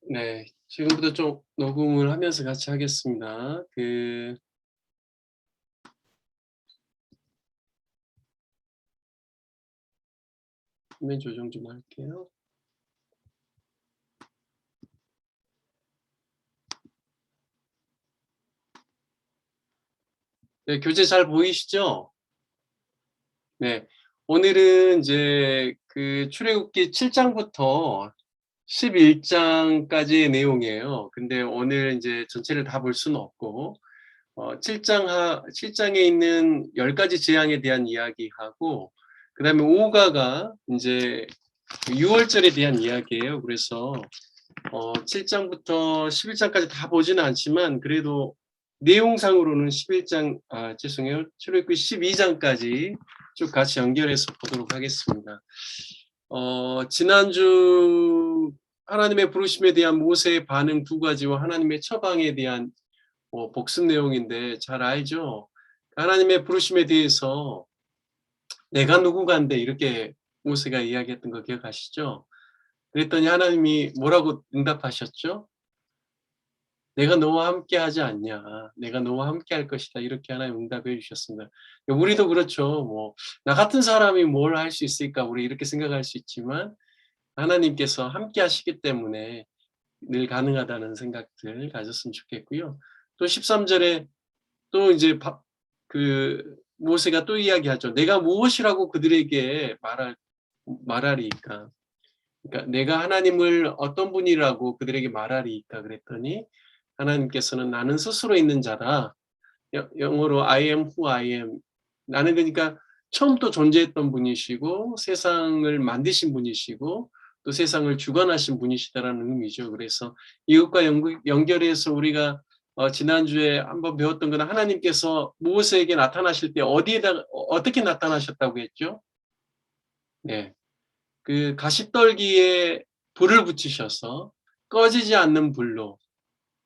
네, 지금부터 좀 녹음을 하면서 같이 하겠습니다. 화면 조정 좀 할게요. 네, 교재 잘 보이시죠? 네, 오늘은 이제 출애굽기 7장부터 11장까지의 내용이에요. 근데 오늘 이제 전체를 다 볼 수는 없고, 7장에 있는 10가지 재앙에 대한 이야기하고, 그 다음에 5가가 이제 6월절에 대한 이야기예요. 그래서 7장부터 11장까지 다 보지는 않지만 그래도 내용상으로는 11장, 죄송해요. 출애굽기 12장까지 쭉 같이 연결해서 보도록 하겠습니다. 지난주 하나님의 부르심에 대한 모세의 반응 2가지와 하나님의 처방에 대한 복습 내용인데 잘 알죠? 하나님의 부르심에 대해서 내가 누구간데 이렇게 모세가 이야기했던 거 기억하시죠? 그랬더니 하나님이 뭐라고 응답하셨죠? 내가 너와 함께 하지 않냐. 내가 너와 함께 할 것이다. 이렇게 하나님 응답해 주셨습니다. 우리도 그렇죠. 나 같은 사람이 뭘 할 수 있을까? 우리 이렇게 생각할 수 있지만 하나님께서 함께 하시기 때문에 늘 가능하다는 생각들 가졌으면 좋겠고요. 또 13절에 또 이제 모세가 또 이야기하죠. 내가 무엇이라고 그들에게 말하리까? 그러니까 내가 하나님을 어떤 분이라고 그들에게 말하리까 그랬더니 하나님께서는 나는 스스로 있는 자다. 영어로 I am who I am. 나는 그러니까 처음부터 존재했던 분이시고 세상을 만드신 분이시고 또 세상을 주관하신 분이시다라는 의미죠. 그래서 이것과 연결해서 우리가 지난주에 한번 배웠던 건 하나님께서 모세에게 나타나실 때 어떻게 나타나셨다고 했죠? 네. 그 가시떨기에 불을 붙이셔서 꺼지지 않는 불로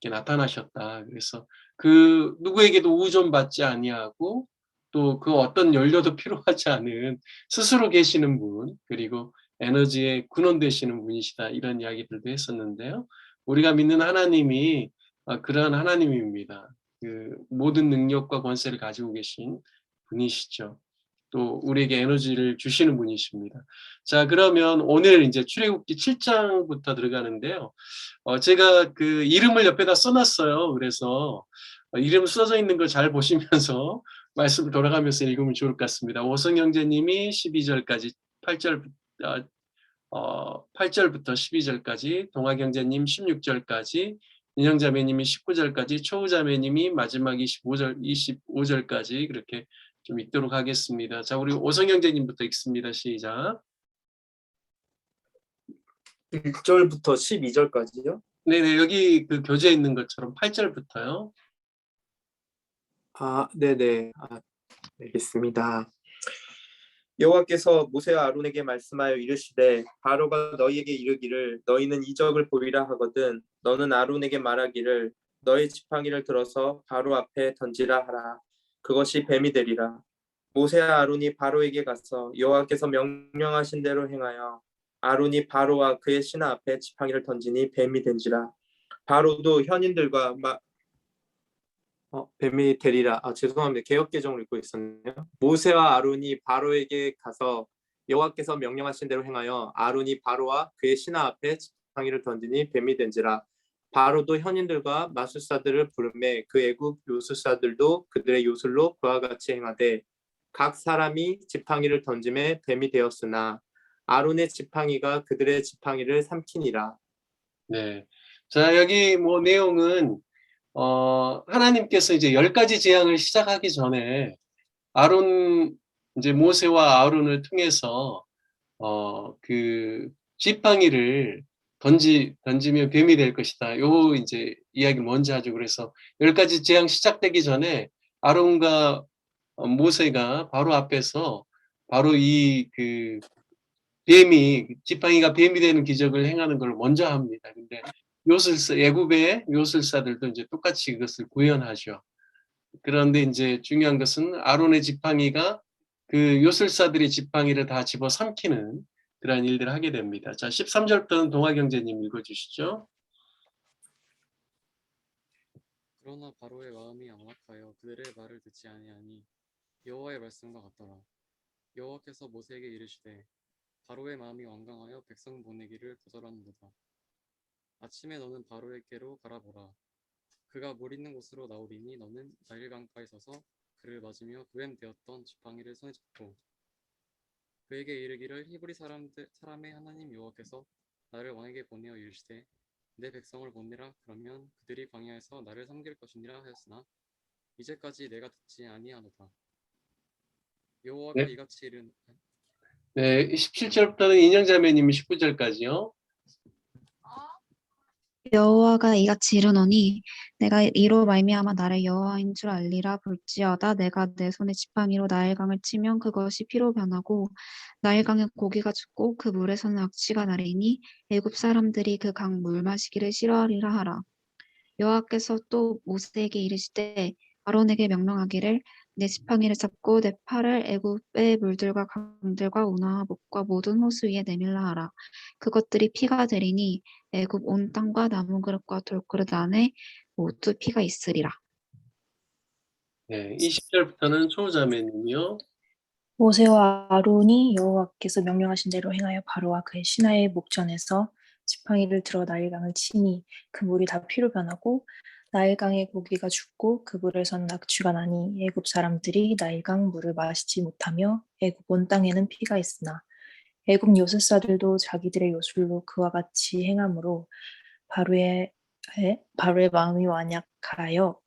이렇게 나타나셨다. 그래서 그 누구에게도 우존받지 아니하고 또 그 어떤 연료도 필요하지 않은 스스로 계시는 분, 그리고 에너지의 근원 되시는 분이시다. 이런 이야기들도 했었는데요. 우리가 믿는 하나님이 그러한 하나님입니다. 그 모든 능력과 권세를 가지고 계신 분이시죠. 또 우리에게 에너지를 주시는 분이십니다. 자, 그러면 오늘 이제 출애굽기 7장부터 들어가는데요. 제가 그 이름을 옆에다 써놨어요. 그래서 이름 써져 있는 걸 잘 보시면서 말씀을 돌아가면서 읽으면 좋을 것 같습니다. 오성 형제님이 12절까지 8절, 8절부터 12절까지, 동학 형제님 16절까지, 인형자매님이 19절까지, 초우자매님이 마지막 25절까지 그렇게 좀 읽도록 하겠습니다. 자, 우리 오성 형제님부터 읽습니다. 시작. 1절부터 12절까지요? 네네, 여기 그 교재에 있는 것처럼 8절부터요. 네네. 알겠습니다. 여호와께서 모세와 아론에게 말씀하여 이르시되 바로가 너희에게 이르기를 너희는 이적을 보이라 하거든 너는 아론에게 말하기를 너의 지팡이를 들어서 바로 앞에 던지라 하라. 그것이 뱀이 되리라. 모세와 아론이 바로에게 가서 여호와께서 명령하신 대로 행하여 아론이 바로와 그의 신하 앞에 지팡이를 던지니 뱀이 된지라. 바로도 현인들과 뱀이 되리라. 죄송합니다. 개역개정을 읽고 있었네요. 모세와 아론이 바로에게 가서 여호와께서 명령하신 대로 행하여 아론이 바로와 그의 신하 앞에 지팡이를 던지니 뱀이 된지라. 바로도 현인들과 마술사들을 부르매 그 애굽 요술사들도 그들의 요술로 그와 같이 행하되 각 사람이 지팡이를 던짐에 뱀이 되었으나 아론의 지팡이가 그들의 지팡이를 삼키니라. 네. 자, 여기 내용은 하나님께서 이제 10가지 재앙을 시작하기 전에 이제 모세와 아론을 통해서 그 지팡이를 던지면 뱀이 될 것이다. 요 이제 이야기를 먼저 하죠. 그래서 10가지 재앙 시작되기 전에 아론과 모세가 바로 앞에서 바로 지팡이가 뱀이 되는 기적을 행하는 걸 먼저 합니다. 근데 애굽의 요술사들도 이제 똑같이 그것을 구현하죠. 그런데 이제 중요한 것은 아론의 지팡이가 그 요술사들의 지팡이를 다 집어삼키는 그러한 일들을 하게 됩니다. 자, 13절부터는 동화경제님 읽어주시죠. 그러나 바로의 마음이 양락하여 그들의 말을 듣지 아니하니 여호와의 말씀과 같더라. 여호와께서 모세에게 이르시되 바로의 마음이 완강하여 백성 보내기를 거절하는도다. 아침에 너는 바로에게로 가라보라. 그가 물 있는 곳으로 나오리니 너는 나일 강가에 서서 그를 맞으며 구엠되었던 지팡이를 손에 잡고 그에게 이르기를 히브리 사람의 하나님 여호와께서 나를 왕에게 보내어 이르시되 내 백성을 보내라. 그러면 그들이 광야에서 나를 섬길 것이니라 하였으나 이제까지 내가 듣지 아니하노다. 여호와가 네, 이같이 이른 네 17절부터는 인형자매님이 19절까지요. 여호와가 이같이 이르노니 내가 이로 말미암아 나를 여호와인 줄 알리라. 볼지어다 내가 내 손에 지팡이로 나일강을 치면 그것이 피로 변하고 나일강의 고기가 죽고 그 물에서는 악취가 나리니 애굽 사람들이 그 강 물 마시기를 싫어하리라 하라. 여호와께서 또 모세에게 이르시되 아론에게 명령하기를 내 지팡이를 잡고 내 팔을 애굽의 물들과 강들과 운하와 목과 모든 호수 위에 내밀라 하라. 그것들이 피가 되리니 애굽 온 땅과 나무 그릇과 돌그릇 안에 모두 피가 있으리라. 네, 20절부터는 초자매님이요. 모세와 아론이 여호와께서 명령하신 대로 행하여 바로와 그의 신하의 목전에서 지팡이를 들어 나일강을 치니 그 물이 다 피로 변하고 나일강의 고기가 죽고 그 물에선 낙취가 나니 애굽 사람들이 나일강 물을 마시지 못하며 애굽 온 땅에는 피가 있으나 애굽 요술사들도 자기들의 요술로 그와 같이 행함으로 바로의 마음이 완악하여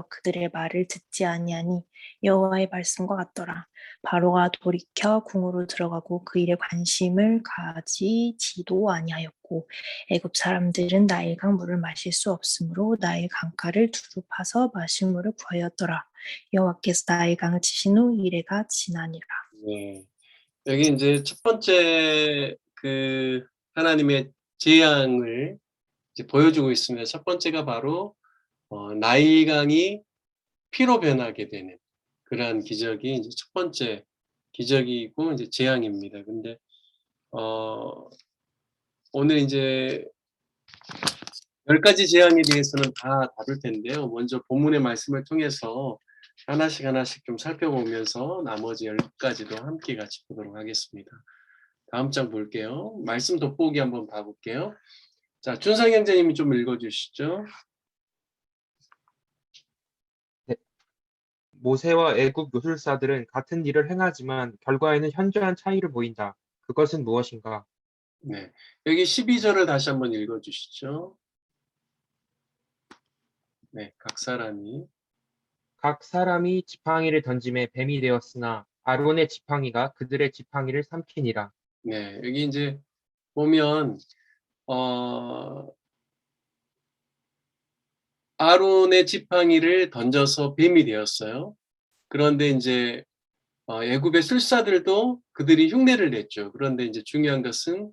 그들의 말을 듣지 아니하니 여호와의 말씀과 같더라. 바로가 돌이켜 궁으로 들어가고 그 일에 관심을 가지지도 아니하였고 애굽 사람들은 나일강 물을 마실 수 없으므로 나일 강가를 두루 파서 마실 물을 구하였더라. 여호와께서 나일강을 치신 후 이레가 지나니라. 네. 여기 이제 첫 번째 그 하나님의 재앙을 이제 보여주고 있습니다. 첫 번째가 바로 나일강이 피로 변하게 되는 그러한 기적이 이제 첫 번째 기적이고 이제 재앙입니다. 근데 오늘 이제 10가지 재앙에 대해서는 다 다룰 텐데요. 먼저 본문의 말씀을 통해서 하나씩 좀 살펴보면서 나머지 10가지도 함께 같이 보도록 하겠습니다. 다음 장 볼게요. 말씀 돋보기 한번 봐볼게요. 자, 준상 형제님이 좀 읽어주시죠. 네, 모세와 애굽 요술사들은 같은 일을 행하지만 결과에는 현저한 차이를 보인다. 그것은 무엇인가? 네, 여기 12절을 다시 한번 읽어주시죠. 네, 각 사람이. 각 사람이 지팡이를 던짐에 뱀이 되었으나 아론의 지팡이가 그들의 지팡이를 삼키니라. 네, 여기 이제 보면 아론의 지팡이를 던져서 뱀이 되었어요. 그런데 이제 애굽의 술사들도 그들이 흉내를 냈죠. 그런데 이제 중요한 것은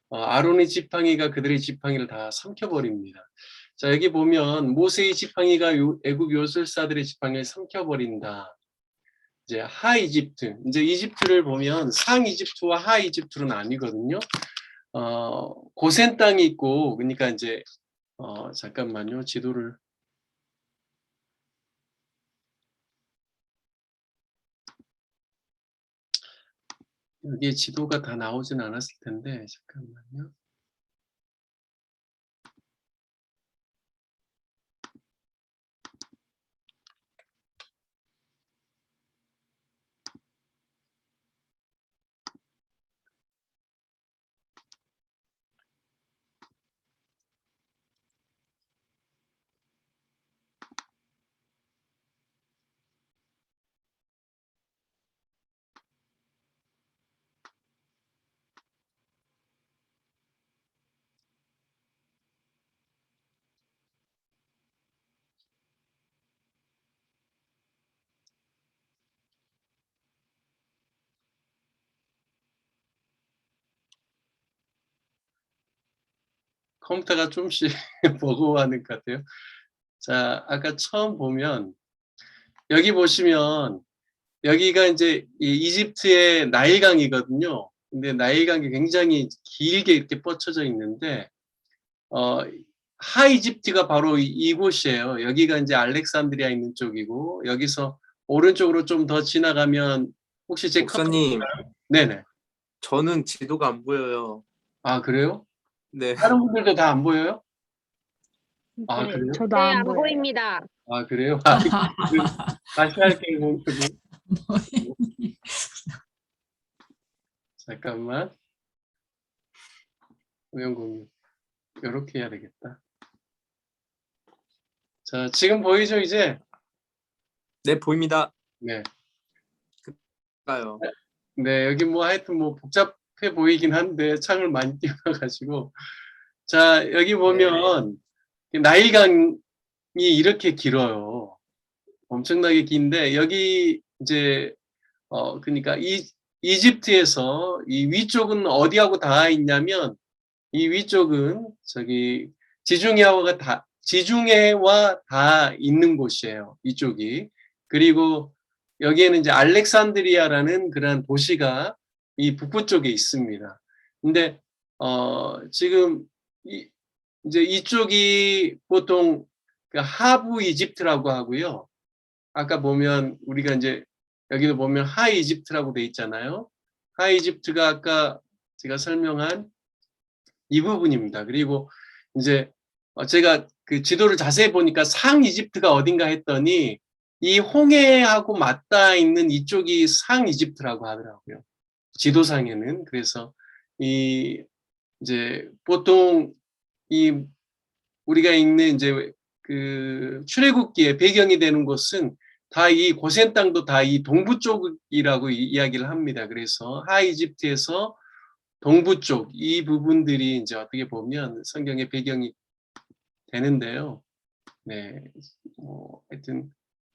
아론의 지팡이가 그들의 지팡이를 다 삼켜버립니다. 자, 여기 보면 모세의 지팡이가 애굽 요술사들의 지팡이를 삼켜버린다. 이제 하 이집트, 이제 이집트를 보면 상 이집트와 하 이집트로 나뉘거든요. 고센 땅이 있고, 그러니까 이제 잠깐만요, 지도를. 여기에 지도가 다 나오진 않았을 텐데, 잠깐만요. 컴퓨터가 좀씩 버거워하는 것 같아요. 자, 아까 처음 보면, 여기 보시면, 여기가 이제 이 이집트의 나일강이거든요. 근데 나일강이 굉장히 길게 이렇게 뻗쳐져 있는데 하이집트가 바로 이곳이에요. 여기가 이제 알렉산드리아 있는 쪽이고 여기서 오른쪽으로 좀 더 지나가면 혹시 제 목사님, 네네. 저는 지도가 안 보여요. 아 그래요? 네. 다른 분들도 다 안 보여요? 아 네, 그래요? 저도 안 보입니다. 아 그래요? 아, 다시 할게요. 공표를. 잠깐만. 우연 공유. 이렇게 해야 되겠다. 자, 지금 보이죠 이제? 네, 보입니다. 네. 가요. 네, 여기 뭐 하여튼 뭐 복잡해 보이긴 한데 창을 많이 띄워가지고. 자, 여기 보면 나일강이 이렇게 길어요. 엄청나게 긴데 여기 이제 그러니까 이집트에서 이 위쪽은 어디하고 닿아 있냐면 이 위쪽은 저기 지중해와 다 있는 곳이에요. 이쪽이. 그리고 여기에는 이제 알렉산드리아라는 그런 도시가 이 북부 쪽에 있습니다. 근데 지금 이제 이쪽이 보통 그 하부 이집트라고 하고요. 아까 보면 우리가 이제 여기도 보면 하이 이집트라고 돼 있잖아요. 하이 이집트가 아까 제가 설명한 이 부분입니다. 그리고 이제 제가 그 지도를 자세히 보니까 상 이집트가 어딘가 했더니 이 홍해하고 맞닿아 있는 이쪽이 상 이집트라고 하더라고요. 지도상에는. 그래서 이 이제 보통 이 우리가 읽는 이제 그 출애굽기의 배경이 되는 곳은 다 이 고센 땅도 다 이 동부 쪽이라고 이야기를 합니다. 그래서 하이집트에서 동부 쪽 이 부분들이 이제 어떻게 보면 성경의 배경이 되는데요. 네, 뭐 하여튼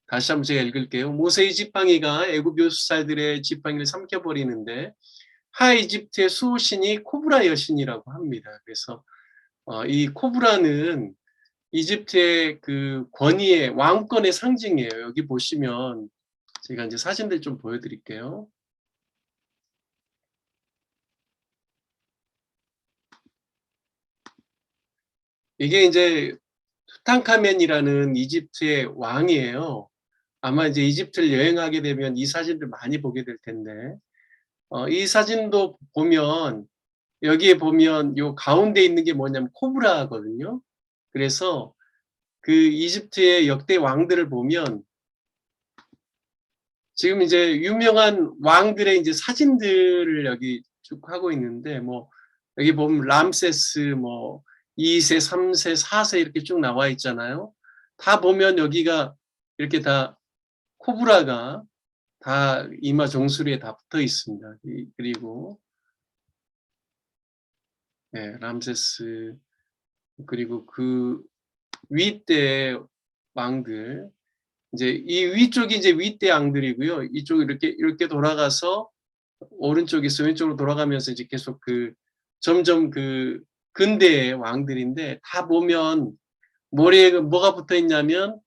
다시 한번 제가 읽을게요. 모세의 지팡이가 애굽 요술사들의 지팡이를 삼켜버리는데 하이집트의 수호신이 코브라 여신이라고 합니다. 그래서 이 코브라는 이집트의 그 권위의 왕권의 상징이에요. 여기 보시면 제가 이제 사진들 좀 보여드릴게요. 이게 이제 투탕카멘이라는 이집트의 왕이에요. 아마 이제 이집트를 여행하게 되면 이 사진들 많이 보게 될 텐데, 이 사진도 보면 여기에 보면 요 가운데 있는 게 뭐냐면 코브라거든요. 그래서 그 이집트의 역대 왕들을 보면 지금 이제 유명한 왕들의 이제 사진들을 여기 쭉 하고 있는데 뭐 여기 보면 람세스 뭐 2세, 3세, 4세 이렇게 쭉 나와 있잖아요. 다 보면 여기가 이렇게 다 코브라가 다 이마 정수리에 다 붙어 있습니다. 그리고 네, 람세스 그리고 그 윗대 왕들 이제 이 위쪽이 이제 윗대 왕들이고요. 이쪽 이렇게 돌아가서 오른쪽에서 왼쪽으로 돌아가면서 이제 계속 그 점점 그 근대의 왕들인데 다 보면 머리에 뭐가 붙어 있냐면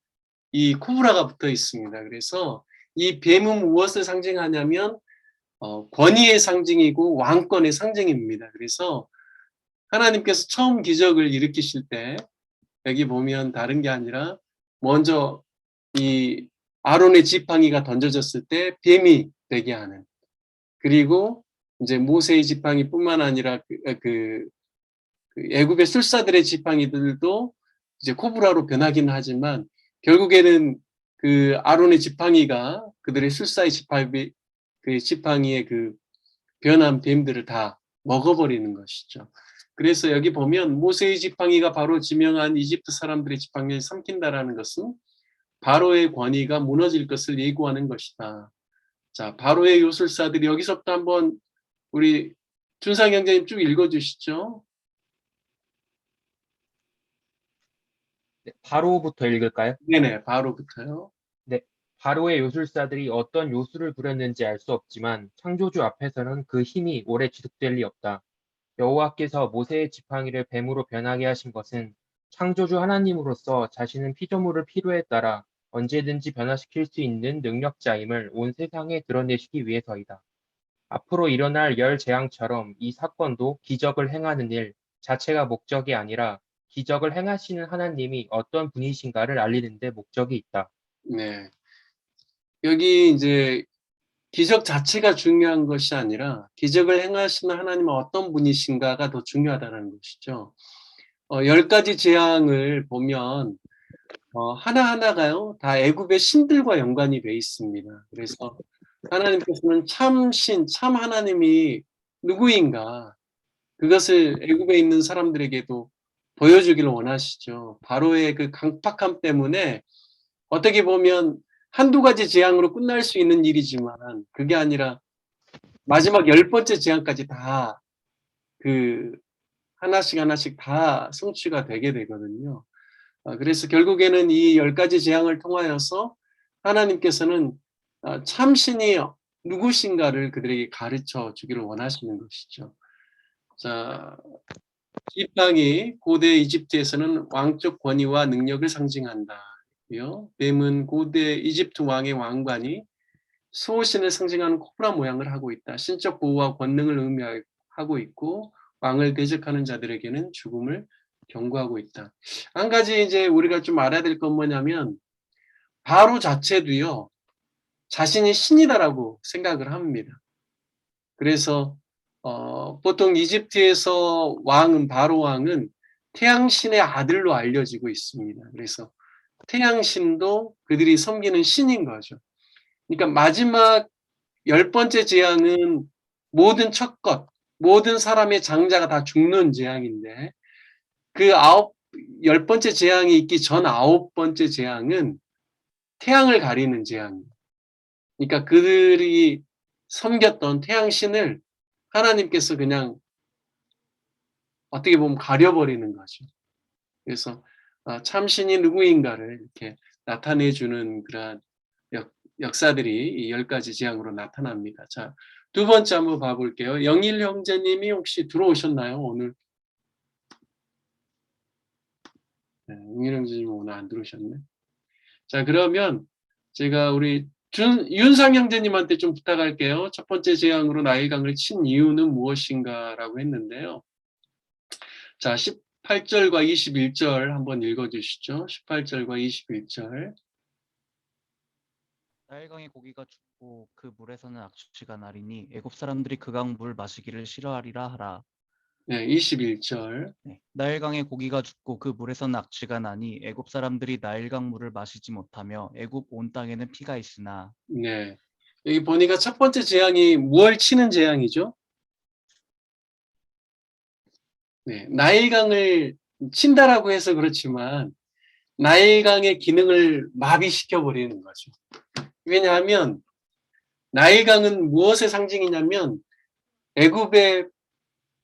이 코브라가 붙어 있습니다. 그래서 이 뱀은 무엇을 상징하냐면 권위의 상징이고 왕권의 상징입니다. 그래서 하나님께서 처음 기적을 일으키실 때 여기 보면 다른 게 아니라 먼저 이 아론의 지팡이가 던져졌을 때 뱀이 되게 하는 그리고 이제 모세의 지팡이뿐만 아니라 그 애굽의 술사들의 지팡이들도 이제 코브라로 변하긴 하지만 결국에는 그 아론의 지팡이가 그들의 술사의 지팡이의 그 변한 뱀들을 다 먹어버리는 것이죠. 그래서 여기 보면 모세의 지팡이가 바로 지명한 이집트 사람들의 지팡이를 삼킨다라는 것은 바로의 권위가 무너질 것을 예고하는 것이다. 자, 바로의 요술사들이 여기서부터 한번 우리 준상 형제님 쭉 읽어주시죠. 네, 바로부터 읽을까요? 네네, 바로부터요. 네, 바로의 요술사들이 어떤 요술을 부렸는지 알 수 없지만 창조주 앞에서는 그 힘이 오래 지속될 리 없다. 여호와께서 모세의 지팡이를 뱀으로 변하게 하신 것은 창조주 하나님으로서 자신은 피조물을 필요에 따라 언제든지 변화시킬 수 있는 능력자임을 온 세상에 드러내시기 위해서이다. 앞으로 일어날 열 재앙처럼 이 사건도 기적을 행하는 일 자체가 목적이 아니라 기적을 행하시는 하나님이 어떤 분이신가를 알리는 데 목적이 있다. 네. 여기 이제 기적 자체가 중요한 것이 아니라 기적을 행하시는 하나님은 어떤 분이신가가 더 중요하다는 것이죠. 10가지 재앙을 보면 하나하나가요, 다 애굽의 신들과 연관이 돼 있습니다. 그래서 하나님께서는 참 신, 참 하나님이 누구인가, 그것을 애굽에 있는 사람들에게도 보여주기를 원하시죠. 바로의 그 강팍함 때문에 어떻게 보면 한두 가지 재앙으로 끝날 수 있는 일이지만 그게 아니라 마지막 10번째 재앙까지 다 그 하나씩 하나씩 다 성취가 되게 되거든요. 그래서 결국에는 이 10가지 재앙을 통하여서 하나님께서는 참신이 누구신가를 그들에게 가르쳐 주기를 원하시는 것이죠. 자, 이 땅이 고대 이집트에서는 왕적 권위와 능력을 상징한다고요. 뱀은 고대 이집트 왕의 왕관이 수호신을 상징하는 코브라 모양을 하고 있다. 신적 보호와 권능을 의미하고 있고 왕을 대적하는 자들에게는 죽음을 경고하고 있다. 한 가지 이제 우리가 좀 알아야 될 건 뭐냐면 바로 자체도요, 자신이 신이다라고 생각을 합니다. 그래서 보통 이집트에서 바로 왕은 태양신의 아들로 알려지고 있습니다. 그래서 태양신도 그들이 섬기는 신인 거죠. 그러니까 마지막 10번째 재앙은 모든 첫 모든 사람의 장자가 다 죽는 재앙인데 그 10번째 재앙이 있기 전 9번째 재앙은 태양을 가리는 재앙입니다. 그러니까 그들이 섬겼던 태양신을 하나님께서 그냥 어떻게 보면 가려버리는 거죠. 그래서 참신이 누구인가를 이렇게 나타내주는 그러한 역사들이 이 10가지 재앙으로 나타납니다. 자, 두 번째 한번 봐볼게요. 영일 형제님이 혹시 들어오셨나요, 오늘? 네, 영일 형제님 오늘 안 들어오셨네. 자, 그러면 제가 우리 윤상 형제님한테 좀 부탁할게요. 첫 번째 재앙으로 나일강을 친 이유는 무엇인가라고 했는데요. 자, 18절과 21절 한번 읽어주시죠. 18절과 21절. 나일강의 고기가 죽고 그 물에서는 악취가 나리니 애굽 사람들이 그 강 물 마시기를 싫어하리라 하라. 네, 21절. 네. 나일강의 고기가 죽고 그 물에서는 악취가 나니 애굽 사람들이 나일강 물을 마시지 못하며 애굽 온 땅에는 피가 있으나. 네. 여기 보니까 첫 번째 재앙이 무얼 치는 재앙이죠? 네, 나일강을 친다라고 해서 그렇지만 나일강의 기능을 마비시켜 버리는 거죠. 왜냐하면 나일강은 무엇의 상징이냐면 애굽의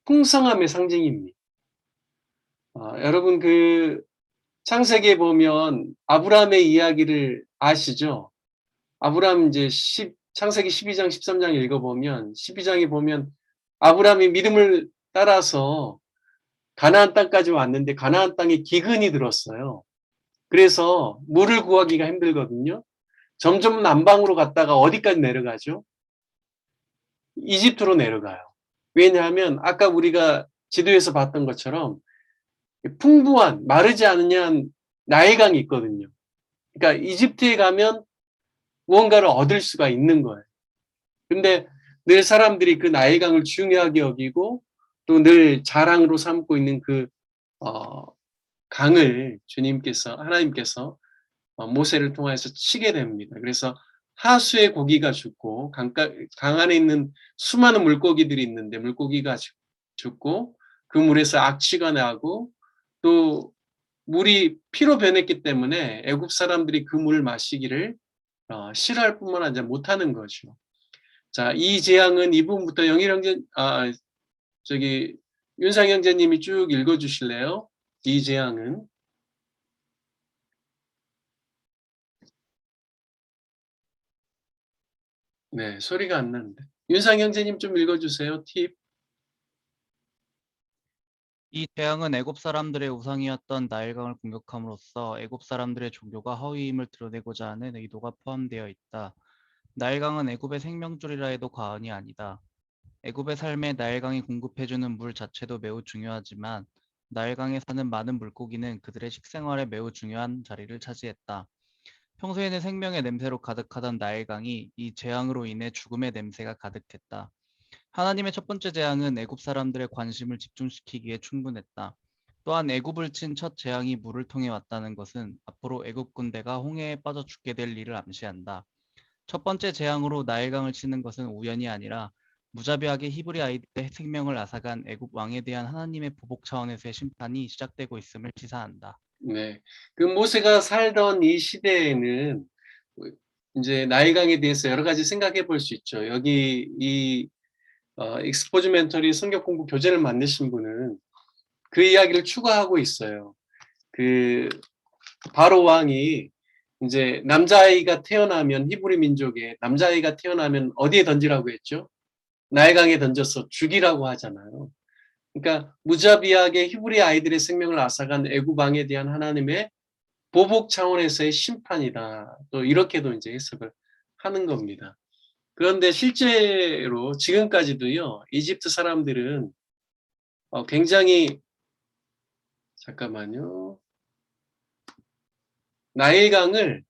풍성함의 상징입니다. 여러분 그 창세기에 보면 아브라함의 이야기를 아시죠? 아브라함 이제 창세기 12장 13장 읽어보면 12장에 보면 아브라함이 믿음을 따라서 가나안 땅까지 왔는데 가나안 땅에 기근이 들었어요. 그래서 물을 구하기가 힘들거든요. 점점 남방으로 갔다가 어디까지 내려가죠? 이집트로 내려가요. 왜냐하면 아까 우리가 지도에서 봤던 것처럼 풍부한 마르지 않는 나일강이 있거든요. 그러니까 이집트에 가면 무언가를 얻을 수가 있는 거예요. 근데 늘 사람들이 그 나일강을 중요하게 여기고 또 늘 자랑으로 삼고 있는 그 강을 하나님께서 모세를 통해서 치게 됩니다. 그래서 하수의 고기가 죽고 강 안에 있는 수많은 물고기들이 있는데 물고기가 죽고 그 물에서 악취가 나고 또 물이 피로 변했기 때문에 애굽 사람들이 그 물을 마시기를 싫어할 뿐만 아니라 못하는 거죠. 자, 이 재앙은 이 부분부터 영일 형제, 윤상 형제님이 쭉 읽어주실래요? 이 재앙은 네, 소리가 안 나는데. 윤상 형제님 좀 읽어주세요. 팁. 이 재앙은 애굽 사람들의 우상이었던 나일강을 공격함으로써 애굽 사람들의 종교가 허위임을 드러내고자 하는 의도가 포함되어 있다. 나일강은 애굽의 생명줄이라 해도 과언이 아니다. 애굽의 삶에 나일강이 공급해주는 물 자체도 매우 중요하지만 나일강에 사는 많은 물고기는 그들의 식생활에 매우 중요한 자리를 차지했다. 평소에는 생명의 냄새로 가득하던 나일강이 이 재앙으로 인해 죽음의 냄새가 가득했다. 하나님의 첫 번째 재앙은 애굽 사람들의 관심을 집중시키기에 충분했다. 또한 애굽을 친 첫 재앙이 물을 통해 왔다는 것은 앞으로 애굽 군대가 홍해에 빠져 죽게 될 일을 암시한다. 첫 번째 재앙으로 나일강을 치는 것은 우연이 아니라 무자비하게 히브리 아이들의 생명을 앗아간 애굽 왕에 대한 하나님의 보복 차원에서의 심판이 시작되고 있음을 시사한다. 네. 그 모세가 살던 이 시대에는 이제 나일강에 대해서 여러 가지 생각해 볼 수 있죠. 여기 이 익스포즈멘터리 성경 공부 교재를 만드신 분은 그 이야기를 추가하고 있어요. 그 바로 왕이 이제 남자아이가 태어나면 히브리 민족에 남자아이가 태어나면 어디에 던지라고 했죠? 나일강에 던져서 죽이라고 하잖아요. 그러니까 무자비하게 히브리 아이들의 생명을 앗아간 애굽 왕에 대한 하나님의 보복 차원에서의 심판이다. 또 이렇게도 이제 해석을 하는 겁니다. 그런데 실제로 지금까지도요, 이집트 사람들은 굉장히 잠깐만요. 나일강을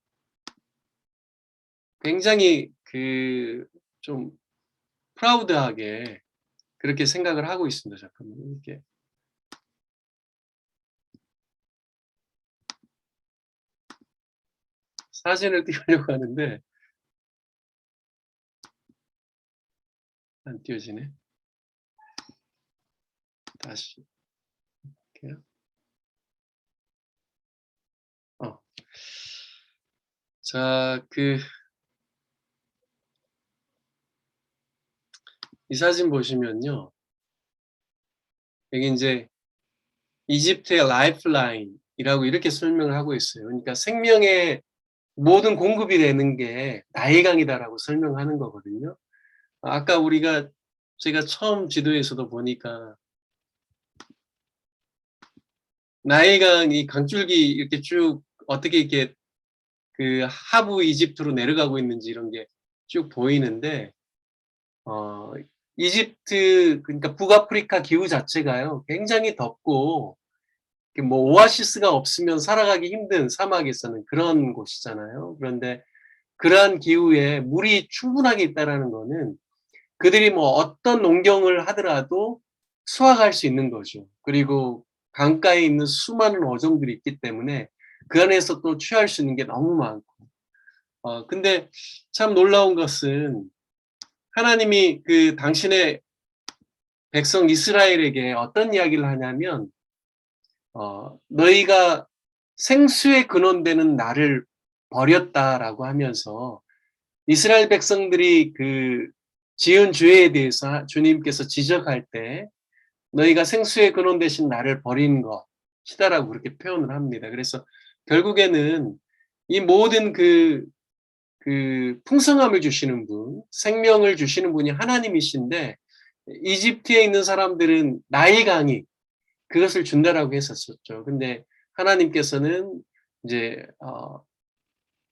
굉장히 좀 프라우드하게 그렇게 생각을 하고 있습니다. 잠깐만요. 이렇게. 사진을 띄우려고 하는데 안 띄워지네. 다시 할게요. 자, 이 사진 보시면요. 여기 이제 이집트의 라이프라인이라고 이렇게 설명을 하고 있어요. 그러니까 생명의 모든 공급이 되는 게 나일강이다라고 설명하는 거거든요. 아까 제가 처음 지도에서도 보니까 나일강이 강줄기 이렇게 쭉 어떻게 이렇게 그 하부 이집트로 내려가고 있는지 이런 게 쭉 보이는데, 이집트, 그러니까 북아프리카 기후 자체가요, 굉장히 덥고, 뭐 오아시스가 없으면 살아가기 힘든 사막에서는 그런 곳이잖아요. 그런데 그러한 기후에 물이 충분하게 있다라는 거는 그들이 뭐 어떤 농경을 하더라도 수확할 수 있는 거죠. 그리고 강가에 있는 수많은 어종들이 있기 때문에 그 안에서 또 취할 수 있는 게 너무 많고. 근데 참 놀라운 것은 하나님이 그 당신의 백성 이스라엘에게 어떤 이야기를 하냐면, 너희가 생수의 근원되는 나를 버렸다라고 하면서 이스라엘 백성들이 그 지은 죄에 대해서 주님께서 지적할 때 너희가 생수의 근원 되신 나를 버린 것이다라고 그렇게 표현을 합니다. 그래서 결국에는 이 모든 그 풍성함을 주시는 분, 생명을 주시는 분이 하나님이신데 이집트에 있는 사람들은 나일강이 그것을 준다라고 했었죠. 근데 하나님께서는 이제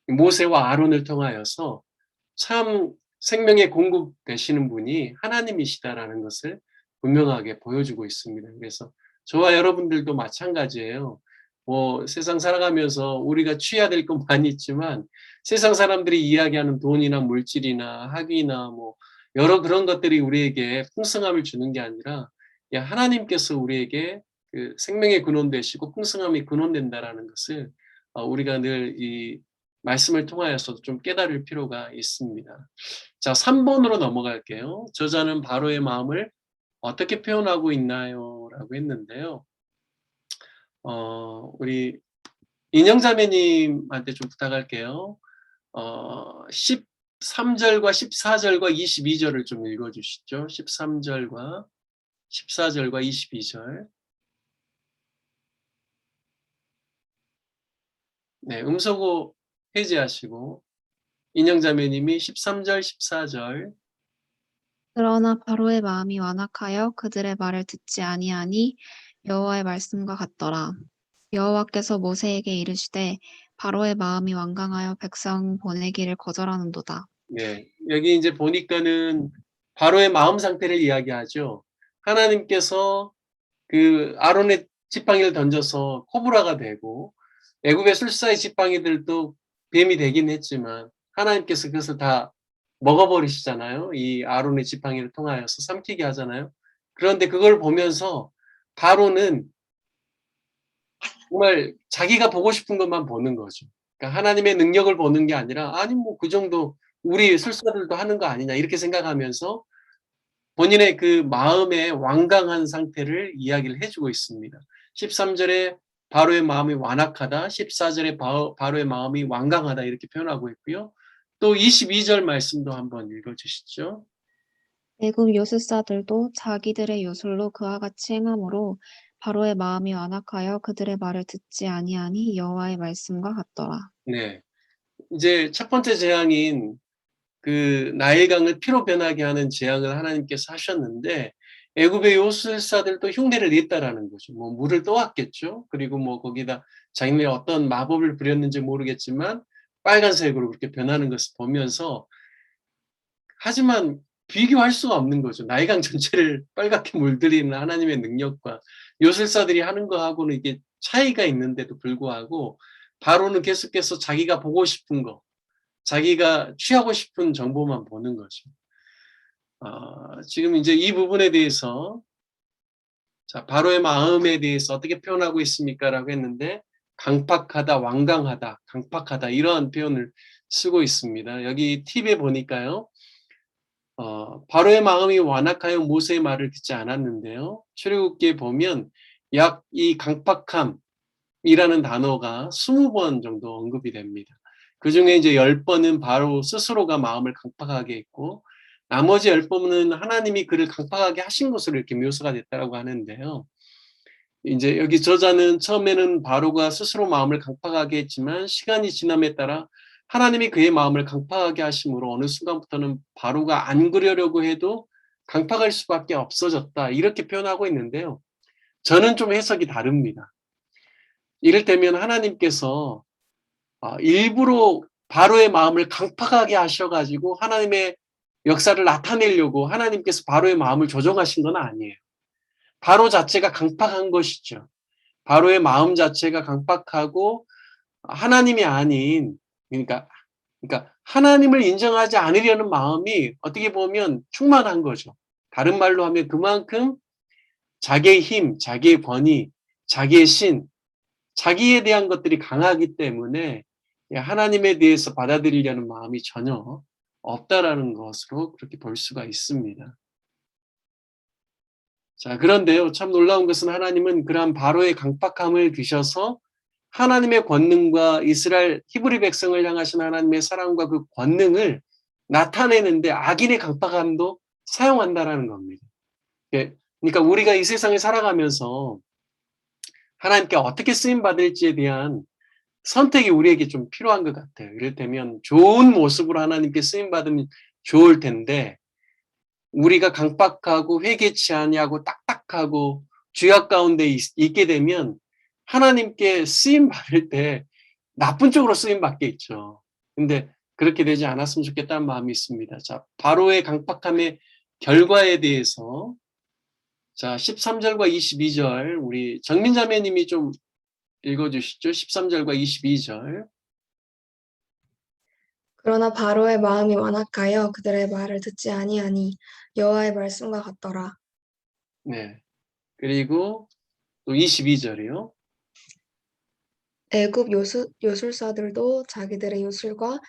모세와 아론을 통하여서 참 생명의 공급 되시는 분이 하나님이시다라는 것을 분명하게 보여주고 있습니다. 그래서 저와 여러분들도 마찬가지예요. 뭐 세상 살아가면서 우리가 취해야 될 건 많이 있지만 세상 사람들이 이야기하는 돈이나 물질이나 학위나 뭐 여러 그런 것들이 우리에게 풍성함을 주는 게 아니라 하나님께서 우리에게 그 생명의 근원 되시고 풍성함이 근원된다라는 것을 우리가 늘 이 말씀을 통하여서도 좀 깨달을 필요가 있습니다. 자, 3번으로 넘어갈게요. 저자는 바로의 마음을 어떻게 표현하고 있나요? 라고 했는데요. 우리 인영자매님한테 좀 부탁할게요. 13절과 14절과 22절을 좀 읽어주시죠. 13절과 14절과 22절. 네, 음소거 해제하시고 인영자매님이 13절, 14절. 그러나 바로의 마음이 완악하여 그들의 말을 듣지 아니하니 여호와의 말씀과 같더라. 여호와께서 모세에게 이르시되 바로의 마음이 완강하여 백성 보내기를 거절하는도다. 네, 여기 이제 보니까는 바로의 마음 상태를 이야기하죠. 하나님께서 그 아론의 지팡이를 던져서 코브라가 되고 애굽의 술사의 지팡이들도 뱀이 되긴 했지만 하나님께서 그것을 다 먹어버리시잖아요. 이 아론의 지팡이를 통하여서 삼키게 하잖아요. 그런데 그걸 보면서 바로는 정말 자기가 보고 싶은 것만 보는 거죠. 그러니까 하나님의 능력을 보는 게 아니라 아니 뭐 그 정도 우리 술사들도 하는 거 아니냐 이렇게 생각하면서 본인의 그 마음의 완강한 상태를 이야기를 해주고 있습니다. 13절에 바로의 마음이 완악하다, 14절에 바로의 마음이 완강하다 이렇게 표현하고 있고요. 또 22절 말씀도 한번 읽어주시죠. 애굽 요술사들도 자기들의 요술로 그와 같이 행함으로 바로의 마음이 완악하여 그들의 말을 듣지 아니하니 여호와의 말씀과 같더라. 네, 이제 첫 번째 재앙인 그 나일강을 피로 변하게 하는 재앙을 하나님께서 하셨는데 애굽의 요술사들도 흉내를 냈다라는 거죠. 뭐 물을 떠왔겠죠. 그리고 뭐 거기다 자기네 어떤 마법을 부렸는지 모르겠지만 빨간색으로 그렇게 변하는 것을 보면서 하지만 비교할 수가 없는 거죠. 나일강 전체를 빨갛게 물들이는 하나님의 능력과 요술사들이 하는 거하고는 이게 차이가 있는데도 불구하고 바로는 계속해서 자기가 보고 싶은 거, 자기가 취하고 싶은 정보만 보는 거죠. 지금 이제 이 부분에 대해서 자, 바로의 마음에 대해서 어떻게 표현하고 있습니까? 라고 했는데 강팍하다, 완강하다, 강팍하다 이러한 표현을 쓰고 있습니다. 여기 팁에 보니까요. 바로의 마음이 완악하여 모세의 말을 듣지 않았는데요. 출애굽기에 보면 약 이 강팍함이라는 단어가 20번 정도 언급이 됩니다. 그 중에 이제 10번은 바로 스스로가 마음을 강팍하게 했고 나머지 10번은 하나님이 그를 강팍하게 하신 것으로 이렇게 묘사가 됐다라고 하는데요. 이제 여기 저자는 처음에는 바로가 스스로 마음을 강팍하게 했지만 시간이 지남에 따라 하나님이 그의 마음을 강팍하게 하심으로 어느 순간부터는 바로가 안 그러려고 해도 강팍할 수밖에 없어졌다. 이렇게 표현하고 있는데요. 저는 좀 해석이 다릅니다. 이를테면 하나님께서 일부러 바로의 마음을 강팍하게 하셔가지고 하나님의 역사를 나타내려고 하나님께서 바로의 마음을 조종하신 건 아니에요. 바로 자체가 강팍한 것이죠. 바로의 마음 자체가 강팍하고 하나님이 아닌 그러니까 하나님을 인정하지 않으려는 마음이 어떻게 보면 충만한 거죠. 다른 말로 하면 그만큼 자기의 힘, 자기의 권위, 자기의 신, 자기에 대한 것들이 강하기 때문에 하나님에 대해서 받아들이려는 마음이 전혀 없다라는 것으로 그렇게 볼 수가 있습니다. 자, 그런데요, 참 놀라운 것은 하나님은 그러한 바로의 강팍함을 드셔서 하나님의 권능과 이스라엘 히브리 백성을 향하신 하나님의 사랑과 그 권능을 나타내는데 악인의 강팍함도 사용한다라는 겁니다. 그러니까 우리가 이 세상에 살아가면서 하나님께 어떻게 쓰임 받을지에 대한 선택이 우리에게 좀 필요한 것 같아요. 이를테면 좋은 모습으로 하나님께 쓰임 받으면 좋을 텐데 우리가 강박하고 회개치 아니하고 딱딱하고 죄악 가운데 있게 되면 하나님께 쓰임 받을 때 나쁜 쪽으로 쓰임 받겠죠. 근데 그렇게 되지 않았으면 좋겠다는 마음이 있습니다. 자, 바로의 강박함의 결과에 대해서 자, 13절과 22절 우리 정민자매님이 좀 읽어주시죠. 13절과 22절. 그러나 바로의 마음이 완악하여 그들의 말을 듣지 아니하니 여호와의 말씀과 같더라. 네. 그리고 또 22절이요. 애굽 요술사들도 자기들의 요술과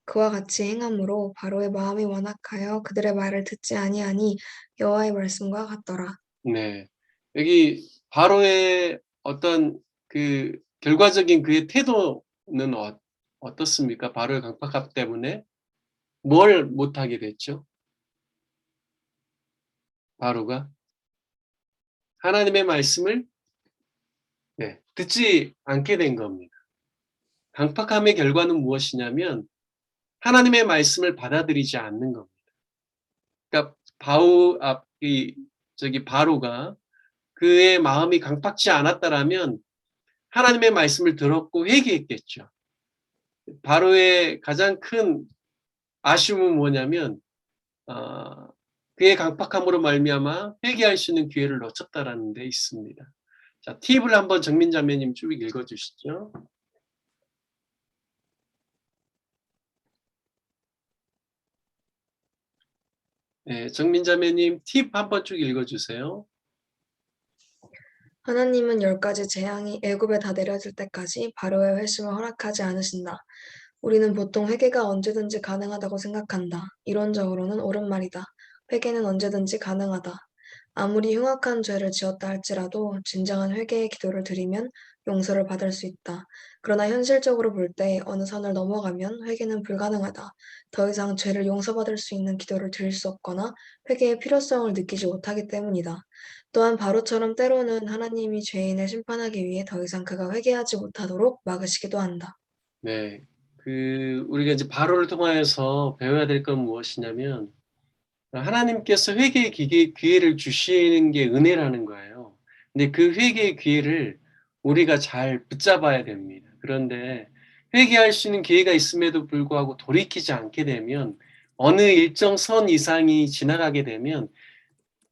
그와 같이 행함으로 바로의 마음이 완악하여 그들의 말을 듣지 아니하니 여호와의 말씀과 같더라. 네. 여기 바로의 어떤 그 결과적인 그의 태도는 어떻습니까? 바로의 강팍함 때문에 뭘 못하게 됐죠? 바로가 하나님의 말씀을 듣지 않게 된 겁니다. 강팍함의 결과는 무엇이냐면 하나님의 말씀을 받아들이지 않는 겁니다. 그러니까 바로가 그의 마음이 강팍지 않았다라면 하나님의 말씀을 들었고 회개했겠죠. 바로의 가장 큰 아쉬움은 뭐냐면 그의 강팍함으로 말미암아 회개할 수 있는 기회를 놓쳤다라는 데 있습니다. 자, 팁을 한번 정민자매님 쭉 읽어주시죠. 네, 정민자매님 팁 한번 쭉 읽어주세요. 하나님은 10가지 재앙이 애굽에 다 내려질 때까지 바로의 회심을 허락하지 않으신다. 우리는 보통 회개가 언제든지 가능하다고 생각한다. 이론적으로는 옳은 말이다. 회개는 언제든지 가능하다. 아무리 흉악한 죄를 지었다 할지라도 진정한 회개의 기도를 드리면 용서를 받을 수 있다. 그러나 현실적으로 볼 때 어느 선을 넘어가면 회개는 불가능하다. 더 이상 죄를 용서받을 수 있는 기도를 드릴 수 없거나 회개의 필요성을 느끼지 못하기 때문이다. 또한 바로처럼 때로는 하나님이 죄인을 심판하기 위해 더 이상 그가 회개하지 못하도록 막으시기도 한다. 네, 우리가 이제 바로를 통하여서 배워야 될 건 무엇이냐면 하나님께서 회개의 기회를 주시는 게 은혜라는 거예요. 근데 그 회개의 기회를 우리가 잘 붙잡아야 됩니다. 그런데 회개할 수 있는 기회가 있음에도 불구하고 돌이키지 않게 되면 어느 일정 선 이상이 지나가게 되면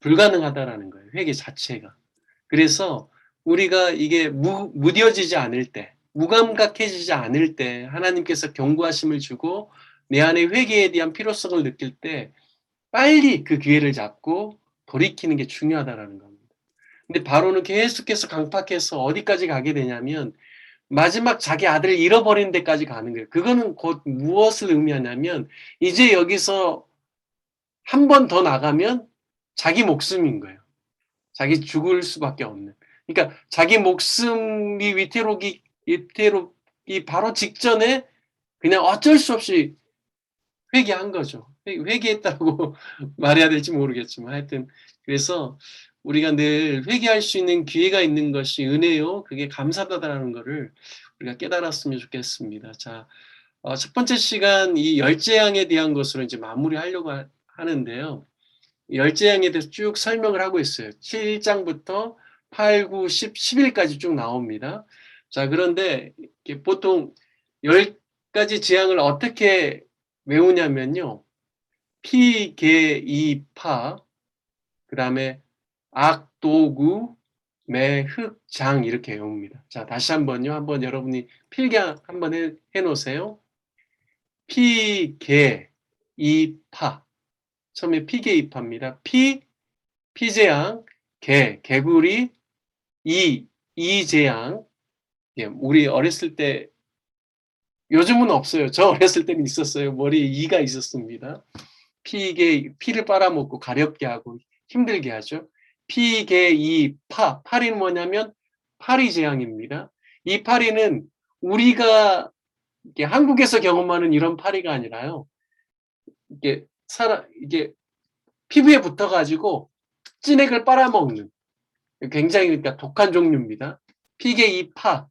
불가능하다라는 거예요. 회개 자체가. 그래서 우리가 이게 무뎌지지 않을 때, 무감각해지지 않을 때 하나님께서 경고하심을 주고 내 안에 회개에 대한 필요성을 느낄 때 빨리 그 기회를 잡고 돌이키는 게 중요하다라는 겁니다. 근데 바로는 계속해서 강팍해서 어디까지 가게 되냐면 마지막 자기 아들을 잃어버린 데까지 가는 거예요. 그거는 곧 무엇을 의미하냐면 이제 여기서 한 번 더 나가면 자기 목숨인 거예요. 자기 죽을 수밖에 없는. 그러니까 자기 목숨이 위태롭기 바로 직전에 그냥 어쩔 수 없이 회개한 거죠. 회개했다고 말해야 될지 모르겠지만 하여튼 그래서 우리가 늘 회개할 수 있는 기회가 있는 것이 은혜요. 그게 감사하다라는 거를 우리가 깨달았으면 좋겠습니다. 자, 첫 번째 시간 이 열재앙에 대한 것으로 이제 마무리하려고 하는데요. 열재앙에 대해서 쭉 설명을 하고 있어요. 7장부터 8, 9, 10, 11까지 쭉 나옵니다. 자, 그런데 보통 10가지 재앙을 어떻게 외우냐면요. 피, 개, 이, 파, 그 다음에 악, 도구, 매, 흑, 장 이렇게 외웁니다. 자, 다시 한번요. 한번 여러분이 필기 한번 해놓으세요. 피, 개, 이, 파. 처음에 피, 개, 이, 파입니다. 피, 피재앙, 개, 개구리, 이재앙. 예, 우리 어렸을 때 요즘은 없어요. 저 어렸을 때는 있었어요. 머리에 이가 있었습니다. 피를 빨아먹고 가렵게 하고 힘들게 하죠. 파리는 뭐냐면 파리재앙입니다. 이 파리는 우리가 한국에서 경험하는 이런 파리가 아니라요. 이게 피부에 붙어가지고 찐액을 빨아먹는 굉장히 그러니까 독한 종류입니다. 피개이파.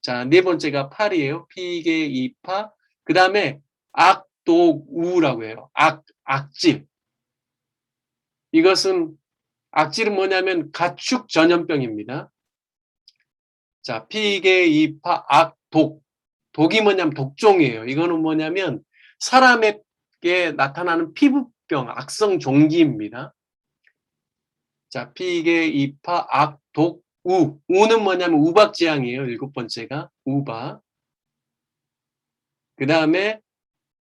자, 네 번째가 팔이에요. 피개이파. 그 다음에 악독우라고 해요. 악질. 이것은 악질은 뭐냐면 가축 전염병입니다. 자, 피개이파 악독. 독이 뭐냐면 독종이에요. 이거는 뭐냐면 사람에게 나타나는 피부병, 악성 종기입니다. 자, 피개이파 악독 우는 뭐냐면 우박재앙이에요. 7번째가 우박. 그 다음에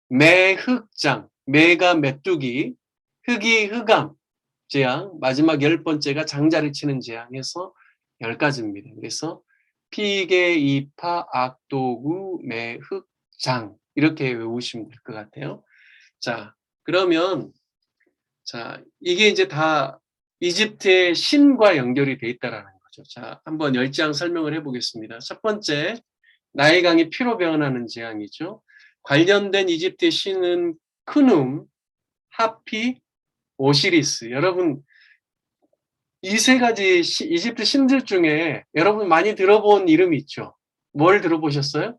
매흑장, 매가 메뚜기, 흑이 흑암 재앙, 마지막 10번째가 장자를 치는 재앙에서 10가지입니다. 그래서 피계, 이파, 악도구, 매흑장 이렇게 외우시면 될 것 같아요. 자, 그러면 자 이게 이제 다 이집트의 신과 연결이 돼 있다라는 거죠. 자, 한번 10장 설명을 해보겠습니다. 첫 번째, 나일강이 피로 변하는 재앙이죠. 관련된 이집트의 신은 크눔, 하피, 오시리스. 여러분 이 3가지 이집트 신들 중에 여러분 많이 들어본 이름이 있죠. 뭘 들어보셨어요?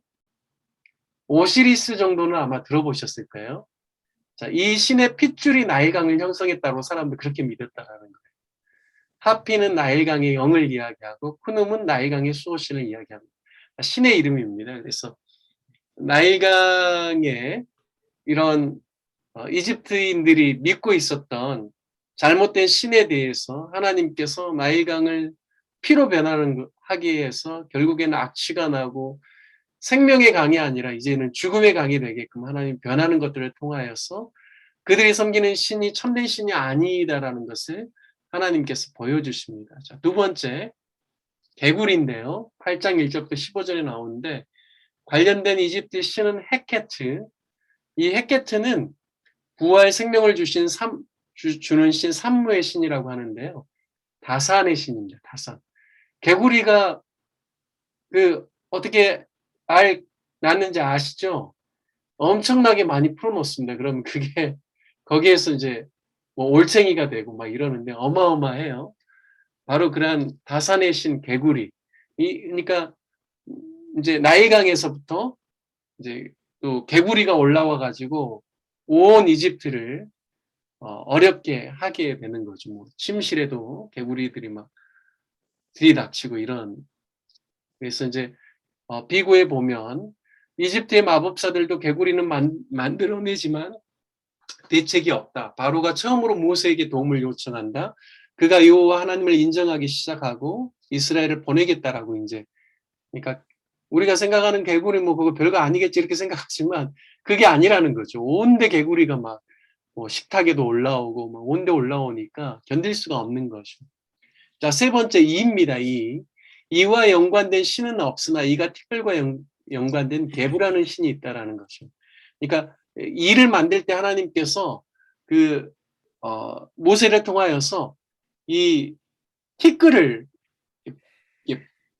오시리스 정도는 아마 들어보셨을 거예요. 자, 이 신의 핏줄이 나일강을 형성했다고 사람들 그렇게 믿었다라는 거예요. 하피는 나일강의 영을 이야기하고 크눔은 나일강의 수호신을 이야기합니다. 신의 이름입니다. 그래서 나일강의 이런 이집트인들이 믿고 있었던 잘못된 신에 대해서 하나님께서 나일강을 피로 하기 위해서 결국에는 악취가 나고 생명의 강이 아니라 이제는 죽음의 강이 되게끔 하나님 변하는 것들을 통하여서 그들이 섬기는 신이 참된 신이 아니다라는 것을 하나님께서 보여주십니다. 자, 두 번째, 개구리인데요. 8장 1절부터 15절에 나오는데 관련된 이집트 신은 헤케트. 이 헤케트는 부활 생명을 주는 신 산무의 신이라고 하는데요. 다산의 신입니다. 다산. 개구리가 어떻게 알 낳는지 아시죠? 엄청나게 많이 풀어놓습니다. 그러면 그게 거기에서 이제 뭐 올챙이가 되고 막 이러는데 어마어마해요. 바로 그러한 다산의 신 개구리. 그러니까 이제 나일강에서부터 이제 또 개구리가 올라와 가지고 온 이집트를 어렵게 하게 되는 거죠. 뭐 침실에도 개구리들이 막 들이닥치고 이런. 그래서 이제 비고에 보면 이집트의 마법사들도 개구리는 만들어내지만 대책이 없다. 바로가 처음으로 모세에게 도움을 요청한다. 그가 여호와 하나님을 인정하기 시작하고 이스라엘을 보내겠다라고 이제 그러니까 우리가 생각하는 개구리 뭐 그거 별거 아니겠지 이렇게 생각하지만 그게 아니라는 거죠. 온데 개구리가 막 뭐 식탁에도 올라오고 막 온데 올라오니까 견딜 수가 없는 거죠. 자, 세 번째 이입니다. 이와 연관된 신은 없으나 이가 특별과 연관된 개부라는 신이 있다라는 거죠. 그러니까 이를 만들 때 하나님께서 모세를 통하여서 이 티끌을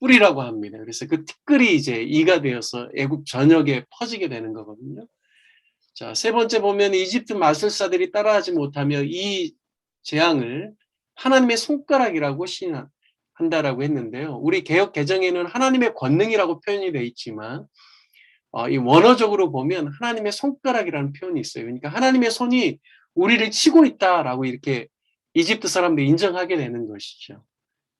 뿌리라고 합니다. 그래서 그 티끌이 이제 이가 되어서 애굽 전역에 퍼지게 되는 거거든요. 자, 세 번째 보면 이집트 마술사들이 따라하지 못하며 이 재앙을 하나님의 손가락이라고 시인한다라고 했는데요. 우리 개역 개정에는 하나님의 권능이라고 표현이 되어 있지만 이 원어적으로 보면 하나님의 손가락이라는 표현이 있어요. 그러니까 하나님의 손이 우리를 치고 있다라고 이렇게 이집트 사람들이 인정하게 되는 것이죠.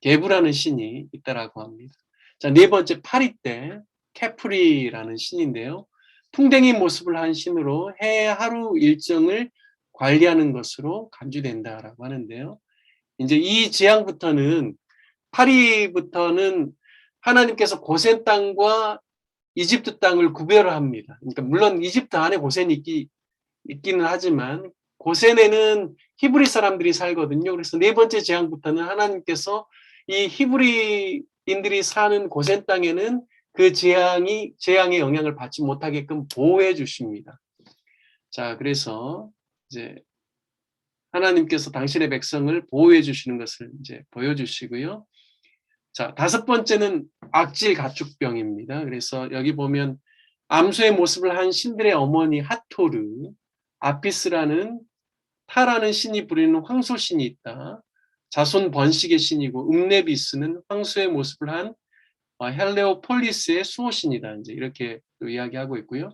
게브라는 신이 있다라고 합니다. 자, 네 번째 파리떼 캐프리라는 신인데요. 풍뎅이 모습을 한 신으로 해 하루 일정을 관리하는 것으로 간주된다라고 하는데요. 이제 이 재앙부터는 파리부터는 하나님께서 고센 땅과 이집트 땅을 구별을 합니다. 그러니까 물론 이집트 안에 고센이 있기는 하지만 고센에는 히브리 사람들이 살거든요. 그래서 네 번째 재앙부터는 하나님께서 이 히브리인들이 사는 고센 땅에는 그 재앙의 영향을 받지 못하게끔 보호해 주십니다. 자, 그래서 이제 하나님께서 당신의 백성을 보호해 주시는 것을 이제 보여주시고요. 자, 다섯 번째는 악질 가축병입니다. 그래서 여기 보면 암소의 모습을 한 신들의 어머니 하토르, 아피스라는 타라는 신이 부리는 황소신이 있다. 자손 번식의 신이고 음네비스는 황소의 모습을 한 헬레오폴리스의 수호신이다. 이제 이렇게 이야기하고 있고요.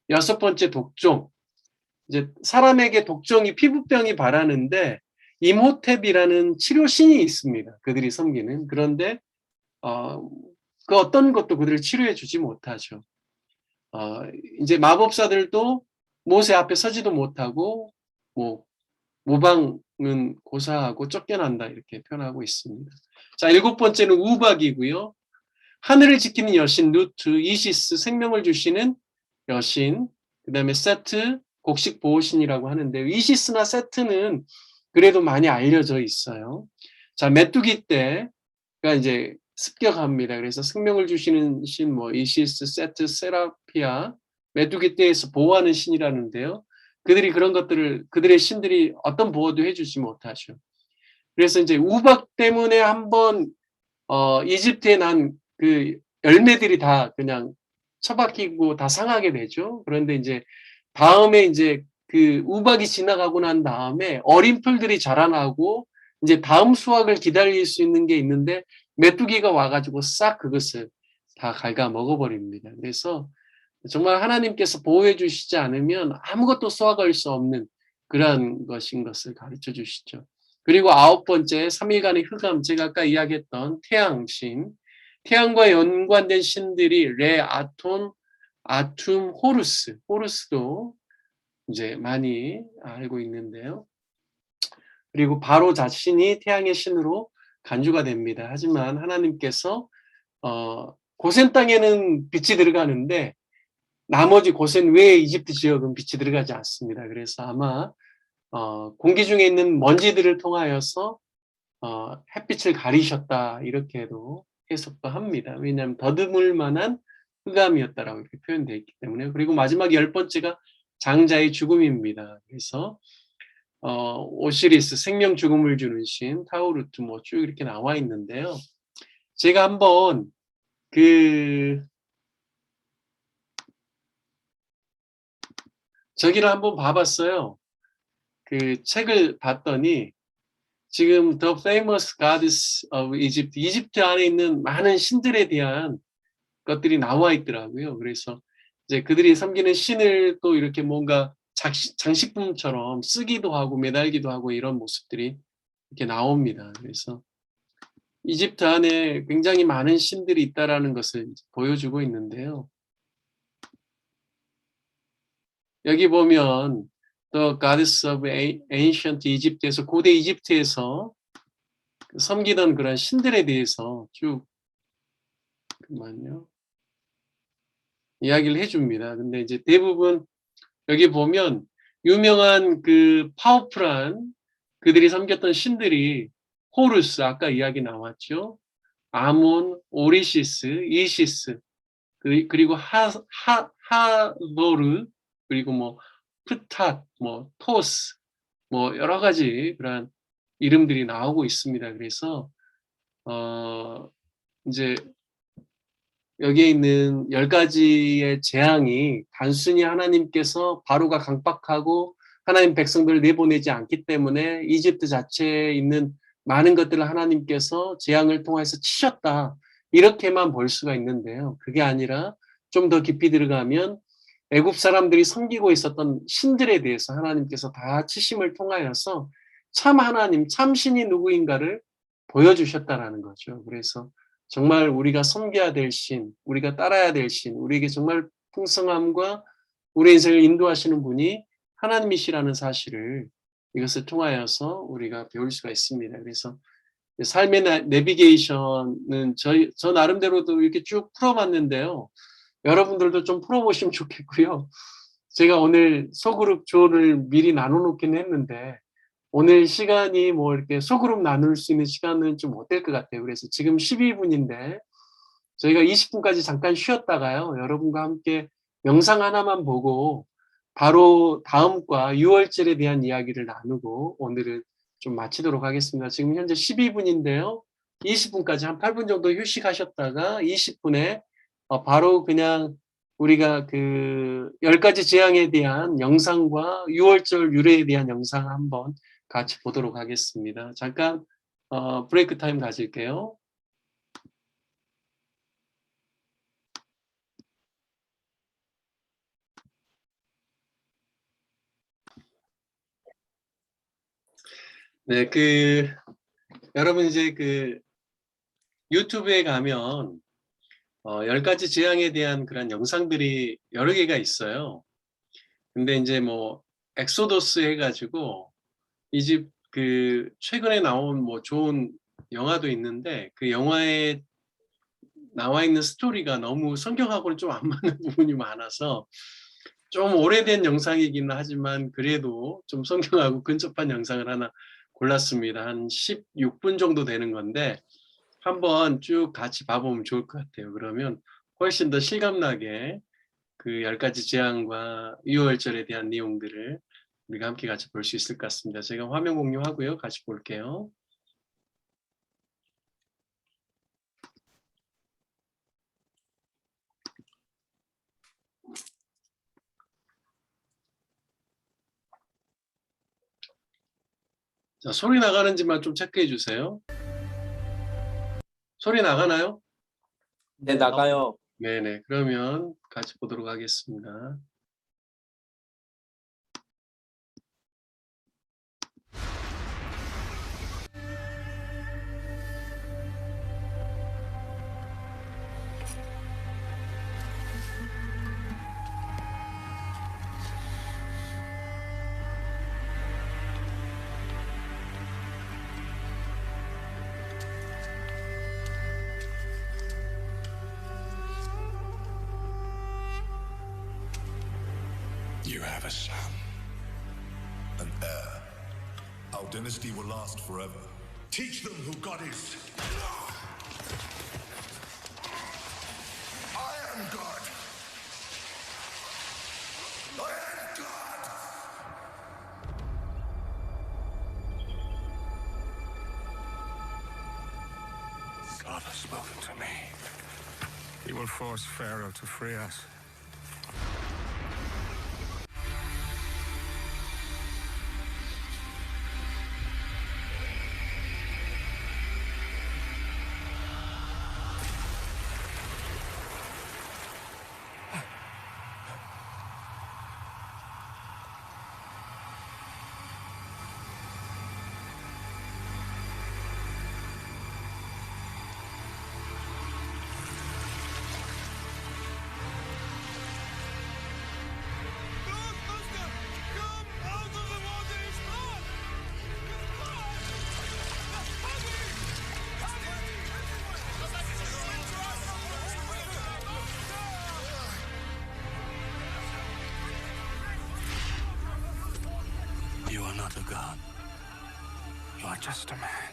여섯 번째 독종. 이제 사람에게 독종이 피부병이 발하는데 임호텝이라는 치료신이 있습니다. 그들이 섬기는. 그런데 그 어떤 것도 그들을 치료해 주지 못하죠. 이제 마법사들도 모세 앞에 서지도 못하고 뭐 모방은 고사하고 쫓겨난다 이렇게 표현하고 있습니다. 자, 일곱 번째는 우박이고요. 하늘을 지키는 여신 누트, 이시스, 생명을 주시는 여신, 그 다음에 세트, 곡식 보호신이라고 하는데 이시스나 세트는 그래도 많이 알려져 있어요. 자, 메뚜기 때가 이제 습격합니다. 그래서 생명을 주시는 신, 뭐 이시스, 세트, 세라피아, 메뚜기 떼에서 보호하는 신이라는데요. 그들이 그런 것들을 그들의 신들이 어떤 보호도 해주지 못하죠. 그래서 이제 우박 때문에 한번 이집트에 난 그 열매들이 다 그냥 처박히고 다 상하게 되죠. 그런데 이제 다음에 이제 그 우박이 지나가고 난 다음에 어린 풀들이 자라나고 이제 다음 수확을 기다릴 수 있는 게 있는데 메뚜기가 와가지고 싹 그것을 다 갉아 먹어버립니다. 그래서 정말 하나님께서 보호해 주시지 않으면 아무것도 수확할 수 없는 그러한 것인 것을 가르쳐 주시죠. 그리고 아홉 번째 3일간의 흑암, 제가 아까 이야기했던 태양신, 태양과 연관된 신들이 레, 아톤, 아툼, 호루스도 이제 많이 알고 있는데요. 그리고 바로 자신이 태양의 신으로 간주가 됩니다. 하지만 하나님께서 고센 땅에는 빛이 들어가는데 나머지 고센 외의 이집트 지역은 빛이 들어가지 않습니다. 그래서 아마 공기 중에 있는 먼지들을 통하여서 햇빛을 가리셨다 이렇게도 해석도 합니다. 왜냐하면 더듬을 만한 흑암이었다라고 이렇게 표현되어 있기 때문에. 그리고 마지막 10번째가 장자의 죽음입니다. 그래서 오시리스 생명 죽음을 주는 신, 타우루트 뭐 쭉 이렇게 나와 있는데요. 제가 한번 저기를 한번 봐봤어요. 그 책을 봤더니 지금 The Famous Gods of Egypt, 이집트 안에 있는 많은 신들에 대한 것들이 나와 있더라고요. 그래서 이제 그들이 섬기는 신을 또 이렇게 뭔가 장식품처럼 쓰기도 하고 매달기도 하고 이런 모습들이 이렇게 나옵니다. 그래서 이집트 안에 굉장히 많은 신들이 있다라는 것을 보여주고 있는데요. 여기 보면 The Goddess of Ancient Egypt에서 고대 이집트에서 섬기던 그런 신들에 대해서 쭉 이야기를 해줍니다. 근데 이제 대부분 여기 보면 유명한 그 파워풀한 그들이 섬겼던 신들이 호루스, 아까 이야기 나왔죠. 아몬, 오리시스, 이시스, 그리고 하도르, 그리고 뭐 프탓, 뭐 토스, 뭐 여러 가지 그런 이름들이 나오고 있습니다. 그래서 이제 여기에 있는 10가지의 재앙이 단순히 하나님께서 바로가 강박하고 하나님 백성들을 내보내지 않기 때문에 이집트 자체에 있는 많은 것들을 하나님께서 재앙을 통해서 치셨다. 이렇게만 볼 수가 있는데요. 그게 아니라 좀 더 깊이 들어가면 애굽 사람들이 섬기고 있었던 신들에 대해서 하나님께서 다 치심을 통하여서 참 하나님, 참 신이 누구인가를 보여주셨다라는 거죠. 그래서 정말 우리가 섬겨야 될 신, 우리가 따라야 될 신, 우리에게 정말 풍성함과 우리 인생을 인도하시는 분이 하나님이시라는 사실을 이것을 통하여서 우리가 배울 수가 있습니다. 그래서 삶의 내비게이션은 저 나름대로도 이렇게 쭉 풀어봤는데요. 여러분들도 좀 풀어보시면 좋겠고요. 제가 오늘 소그룹 조를 미리 나눠놓긴 했는데 오늘 시간이 뭐 이렇게 소그룹 나눌 수 있는 시간은 좀 못 될 것 같아요. 그래서 지금 12분인데 저희가 20분까지 잠깐 쉬었다가요. 여러분과 함께 영상 하나만 보고 바로 다음과 6월절에 대한 이야기를 나누고 오늘은 좀 마치도록 하겠습니다. 지금 현재 12분인데요. 20분까지 한 8분 정도 휴식하셨다가 20분에 바로 그냥 우리가 그 10가지 재앙에 대한 영상과 6월절 유래에 대한 영상 한번 같이 보도록 하겠습니다. 잠깐 브레이크 타임 가질게요. 네, 여러분 이제 유튜브에 가면 10가지 재앙에 대한 그런 영상들이 여러 개가 있어요. 근데 이제 뭐 엑소더스 해가지고 이집 최근에 나온 뭐 좋은 영화도 있는데 그 영화에 나와 있는 스토리가 너무 성경하고는 좀 안 맞는 부분이 많아서 좀 오래된 영상이기는 하지만 그래도 좀 성경하고 근접한 영상을 하나 골랐습니다. 한 16분 정도 되는 건데 한번 쭉 같이 봐보면 좋을 것 같아요. 그러면 훨씬 더 실감나게 그 10가지 재앙과 유월절에 대한 내용들을 우리가 함께 같이 볼 수 있을 것 같습니다. 제가 화면 공유하고요. 같이 볼게요. 자, 소리 나가는지만 좀 체크해 주세요. 소리 나가나요? 네, 나가요. 네네. 그러면 같이 보도록 하겠습니다. You have a son. An heir. Our dynasty will last forever. Teach them who God is. I am God. I am God. God has spoken to me. He will force Pharaoh to free us. You are not a god. You are just a man.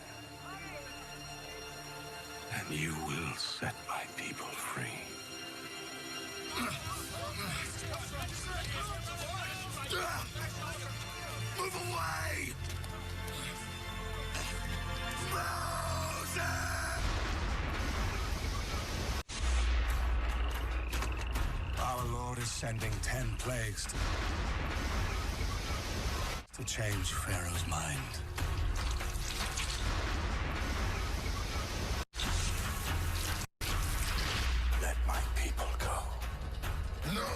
And you will set my people free. Move away! Moses! Our Lord is sending 10 plagues to change Pharaoh's mind. Let my people go. No!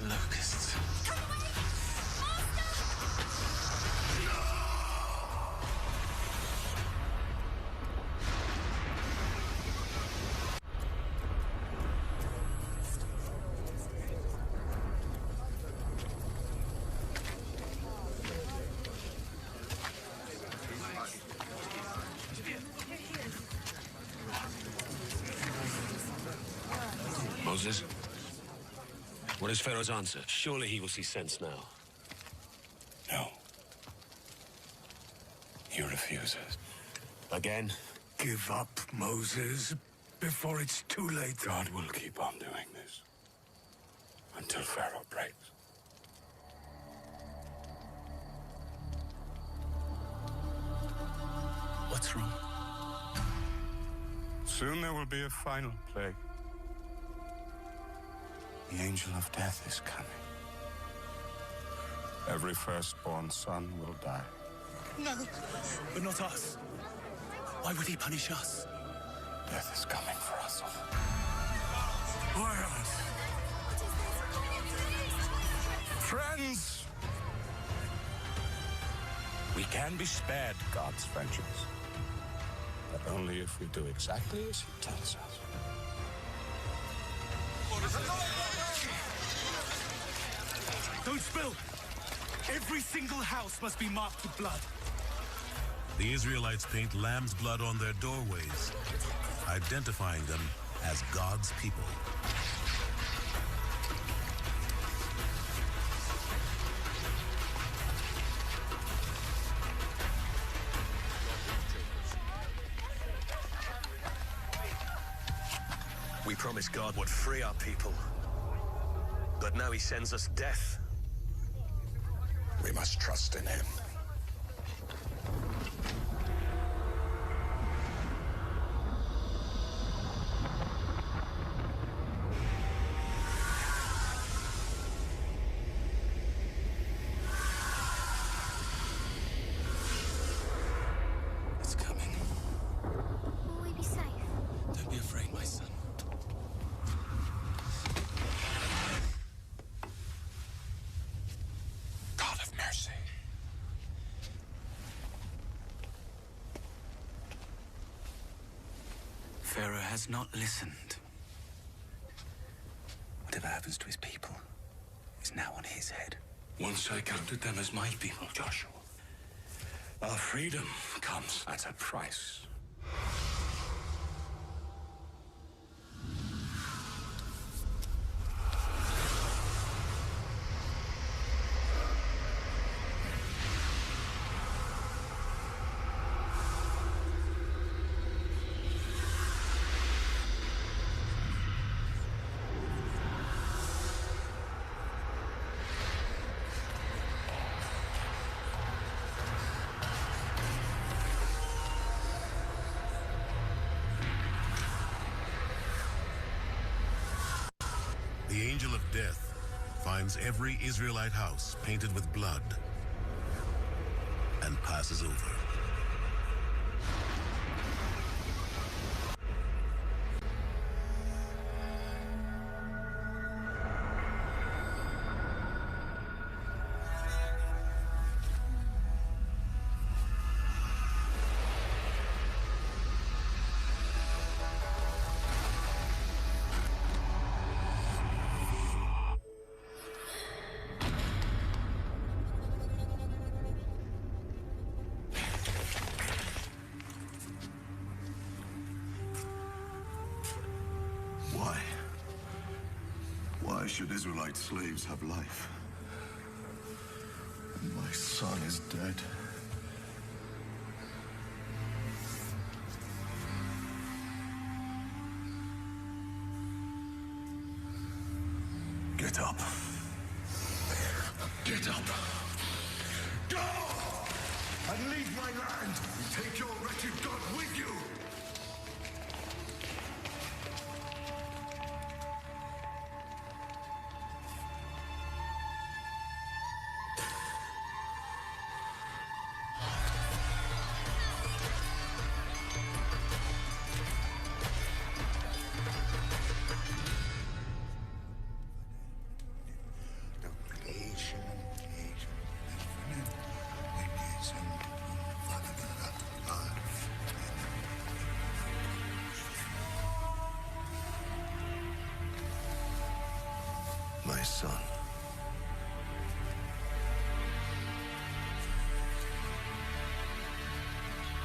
Locusts. Moses? What is Pharaoh's answer? Surely he will see sense now. No. He refuses. Again? Give up, Moses, before it's too late. God will keep on doing this until Pharaoh breaks. What's wrong? Soon there will be a final plague. The angel of death is coming. Every firstborn son will die. No, but not us. Why would he punish us? Death is coming for us all. Why us? Friends! We can be spared God's vengeance. But only if we do exactly as he tells us. Don't spill! Every single house must be marked with blood. The Israelites paint lamb's blood on their doorways, identifying them as God's people. We promised God would free our people. But now he sends us death. We must trust in him. It's coming. Will we be safe? Don't be afraid, my son. Pharaoh has not listened. Whatever happens to his people is now on his head. Once I counted them as my people, Joshua. Our freedom comes at a price. The angel of death finds every Israelite house painted with blood and passes over. Why should Israelite slaves have life? And my son is dead. Get up. Get up. Go! And leave my land. Take your wretched God with you. My son.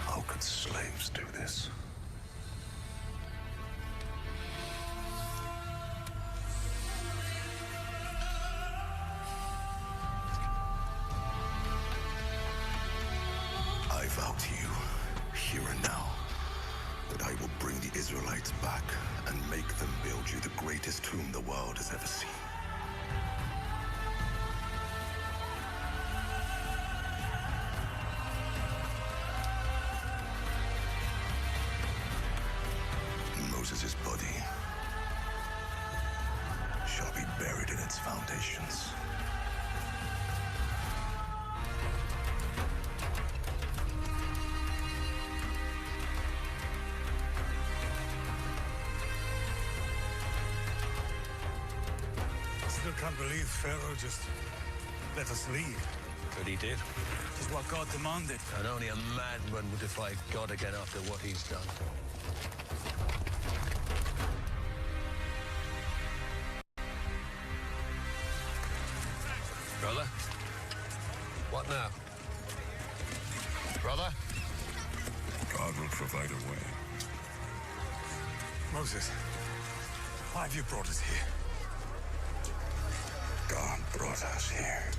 How could slaves do this? I vow to you, here and now, that I will bring the Israelites back and make them build you the greatest tomb the world has ever seen. Moses' body shall be buried in its foundations. Still can't believe Pharaoh just let us leave. But he did. It's what God demanded. And only a madman would defy God again after what he's done. Brother? What now? Brother? God will provide a way. Moses, why have you brought us here? God brought us here.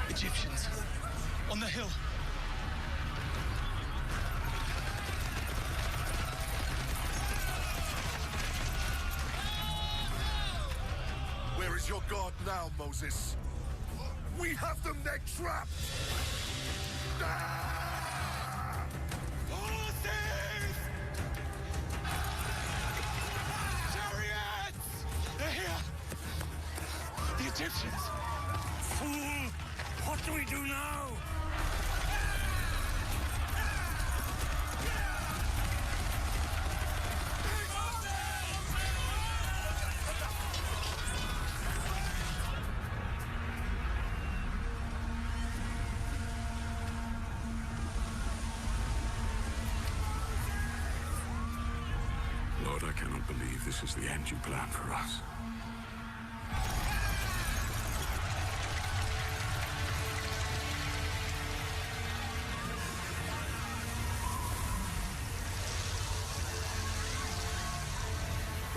Egyptians on the hill. Where is your God now, Moses? We have them neck trapped! Ah! Horses! Chariots! They're here! The Egyptians! Fool! What do we do now? believe this is the end you planned for us.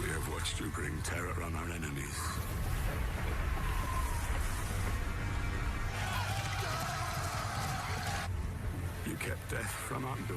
We have watched you bring terror on our enemies. You kept death from Andor.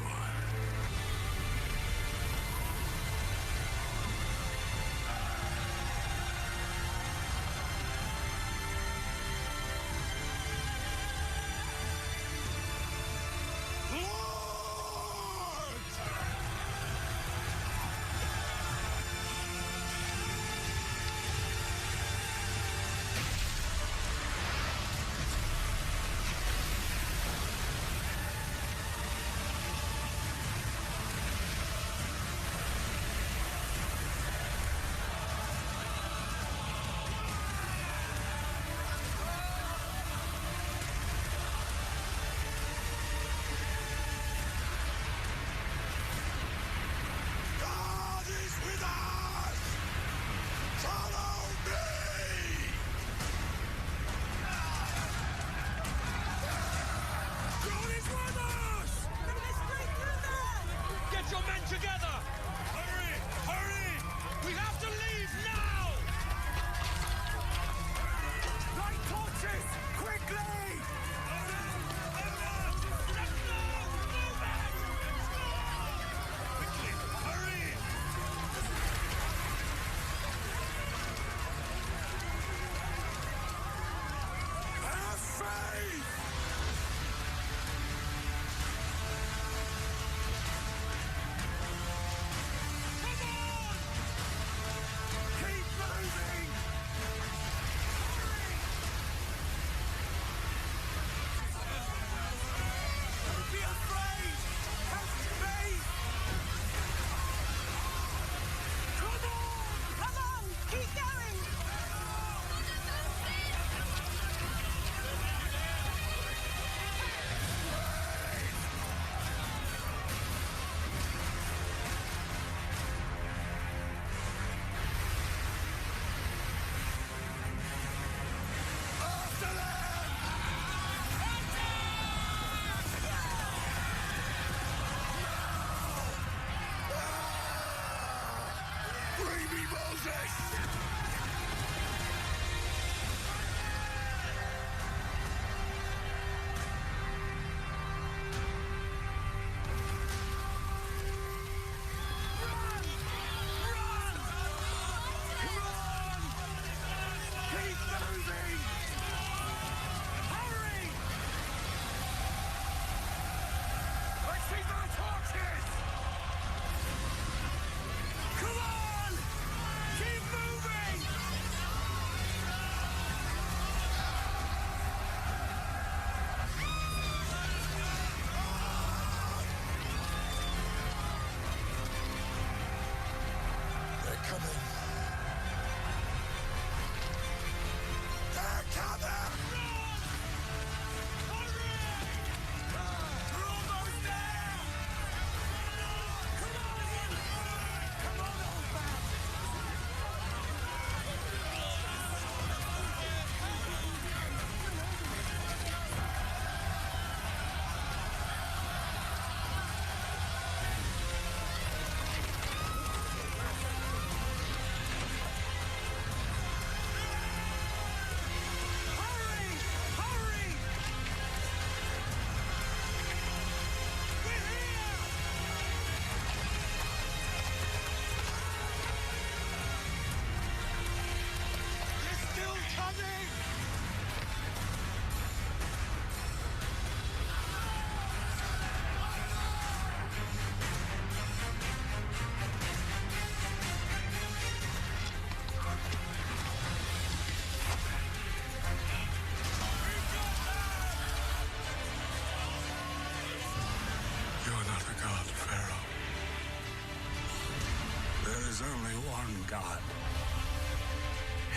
God.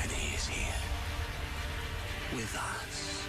And he is here with us.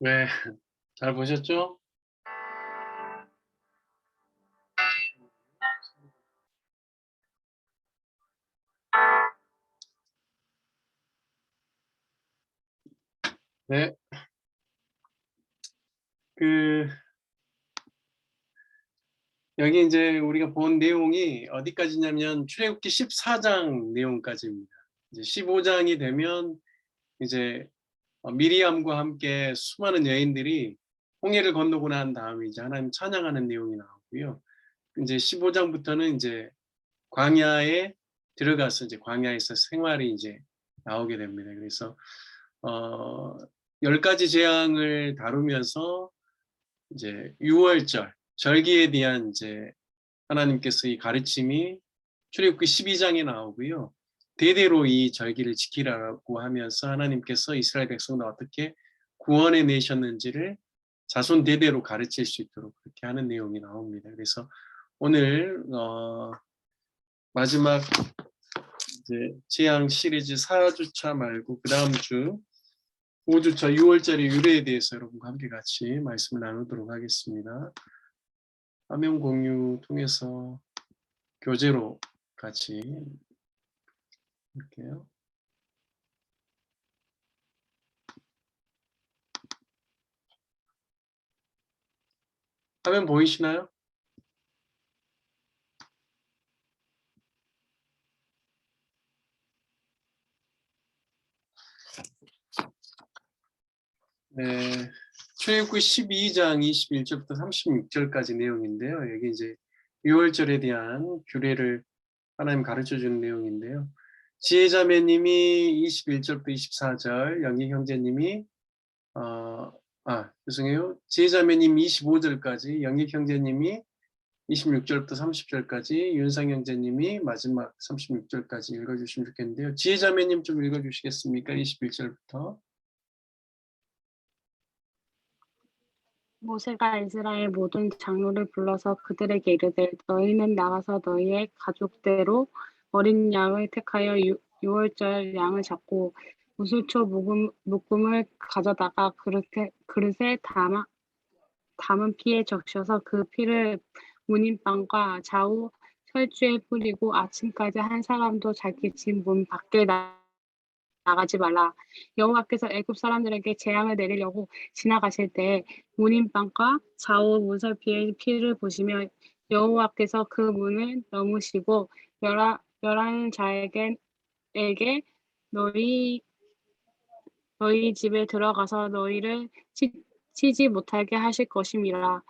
네, 잘 보셨죠? 네, 그 여기 이제 우리가 본 내용이 어디까지냐면 출애굽기 14장 내용까지입니다. 이제 15장이 되면 이제 미리암과 함께 수많은 여인들이 홍해를 건너고 난 다음에 이제 하나님 찬양하는 내용이 나오고요. 이제 15장부터는 이제 광야에 들어가서 이제 광야에서 생활이 이제 나오게 됩니다. 그래서 10가지 재앙을 다루면서 이제 유월절 절기에 대한 이제 하나님께서 이 가르침이 출애굽기 12장에 나오고요. 대대로 이 절기를 지키라고 하면서 하나님께서 이스라엘 백성을 어떻게 구원해 내셨는지를 자손 대대로 가르칠 수 있도록 그렇게 하는 내용이 나옵니다. 그래서 오늘 마지막 이제 재앙 시리즈 4주차 말고 그 다음 주 5주차 6월절의 유래에 대해서 여러분과 함께 같이 말씀을 나누도록 하겠습니다. 화면 공유 통해서 교재로 같이 볼게요. 화면 보이시나요? 네, 출애굽기 12장 21절부터 36절까지 내용인데요. 여기 이제 유월절에 대한 규례를 하나님 가르쳐 주는 내용인데요. 지혜자매님이 21절부터 24절, 영희 형제님이 죄송해요. 지혜자매님 25절까지, 영희 형제님이 26절부터 30절까지, 윤상 형제님이 마지막 36절까지 읽어주시면 좋겠는데요. 지혜자매님 좀 읽어주시겠습니까? 21절부터. 모세가 이스라엘 모든 장로를 불러서 그들에게 이르되 너희는 나가서 너희의 가족대로 어린 양을 택하여 유월절 양을 잡고 우슬초 묶음을 가져다가 그릇에 담은 피에 적셔서 그 피를 문인방과 좌우 철주에 뿌리고 아침까지 한 사람도 자기 집 문 밖에 나가지 말라. 여호와께서 애굽 사람들에게 재앙을 내리려고 지나가실 때 문인방과 좌우 문설피의 피를 보시며 여호와께서 그 문을 넘으시고 멸하는 자에게 너희 집에 들어가서 너희를 치지 못하게 하실 것임이라.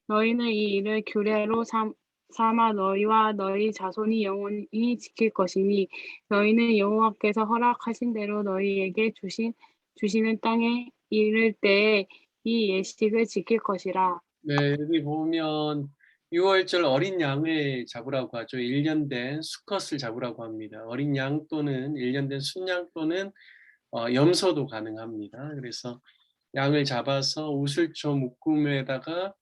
너희는 이 일을 규례로 삼아 너희와 너희 자손이 영원히 지킬 것이니 너희는 여호와께서 허락하신 대로 너희에게 주시는 땅에 이를 때에 이 예식을 지킬 것이라. 네, 여기 보면 6월절 어린 양을 잡으라고 하죠. 1년 된 수컷을 잡으라고 합니다. 어린 양 또는 1년 된 순양 또는 염소도 가능합니다. 그래서 양을 잡아서 우슬초 묶음에다가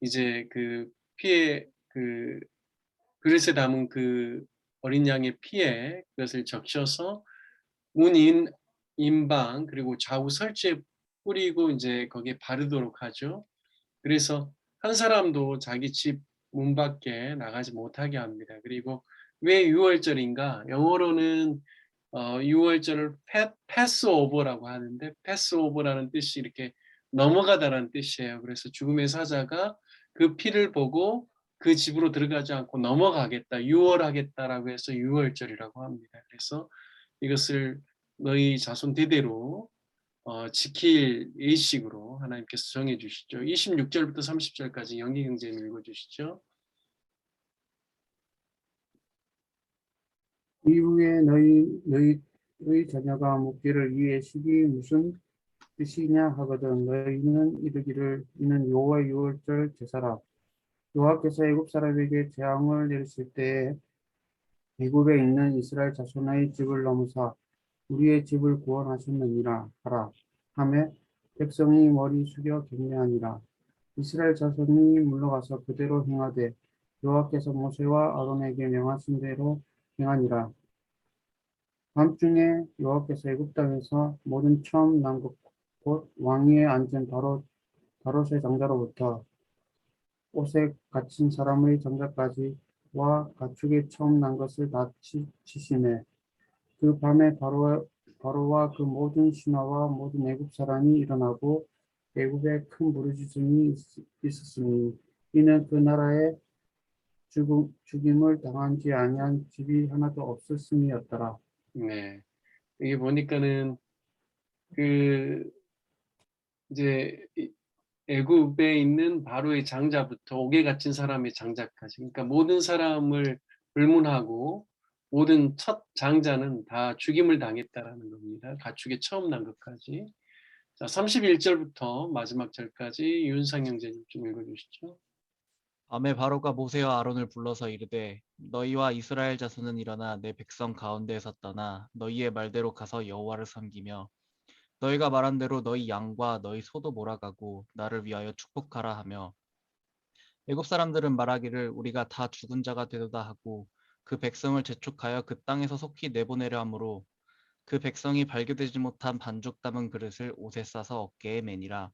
이제 그 피에 그 그릇에 담은 그 어린 양의 피에 그것을 적셔서 문인 인방 그리고 좌우 설주에 뿌리고 이제 거기에 바르도록 하죠. 그래서 한 사람도 자기 집 문 밖에 나가지 못하게 합니다. 그리고 왜 6월절인가? 영어로는 6월절을 패스오버라고 하는데 패스오버라는 뜻이 이렇게 넘어가다라는 뜻이에요. 그래서 죽음의 사자가 그 피를 보고 그 집으로 들어가지 않고 넘어가겠다, 유월하겠다라고 해서 6월절이라고 합니다. 그래서 이것을 너희 자손 대대로 지킬 예식으로 하나님께서 정해 주시죠. 26절부터 30절까지 영희 형제님 읽어주시죠. 이후에 너희 자녀가 묻기를 이 예식이 무슨 뜻이냐 하거든 너희는 이르기를 이는 여호와 유월절 제사라. 여호와께서 애굽 사람에게 재앙을 내리실 때에 애굽에 있는 이스라엘 자손의 집을 넘으사 우리의 집을 구원하셨느니라 하라. 하매 백성이 머리 숙여 경배하니라. 이스라엘 자손이 물러가서 그대로 행하되 여호와께서 모세와 아론에게 명하신 대로 행하니라. 밤중에 여호와께서 애굽 땅에서 모든 처음 난 것 곧 왕위에 앉은 다롯의 장자로부터 옷에 갇힌 사람의 장자까지와 가축에 처음 난 것을 다 치시매 그 밤에 바로와 그 모든 신하와 모든 애굽 사람이 일어나고 애굽에 큰 부르짖음이 있었으니 이는 그 나라에 죽임을 당하지 아니한 집이 하나도 없었음이었더라. 네. 여기 보니까는 그 이제 애굽에 있는 바로의 장자부터 옥에 갇힌 사람의 장자까지, 그러니까 모든 사람을 불문하고 모든 첫 장자는 다 죽임을 당했다라는 겁니다. 가축에 처음 난 것까지. 자, 31절부터 마지막 절까지 윤상 형제님 좀 읽어주시죠. 밤에 바로가 모세와 아론을 불러서 이르되 너희와 이스라엘 자손은 일어나 내 백성 가운데에서 떠나 너희의 말대로 가서 여호와를 섬기며 너희가 말한 대로 너희 양과 너희 소도 몰아가고 나를 위하여 축복하라 하며 애굽 사람들은 말하기를 우리가 다 죽은 자가 되도다 하고 그 백성을 재촉하여 그 땅에서 속히 내보내려 하므로 그 백성이 발교되지 못한 반죽 담은 그릇을 옷에 싸서 어깨에 매니라.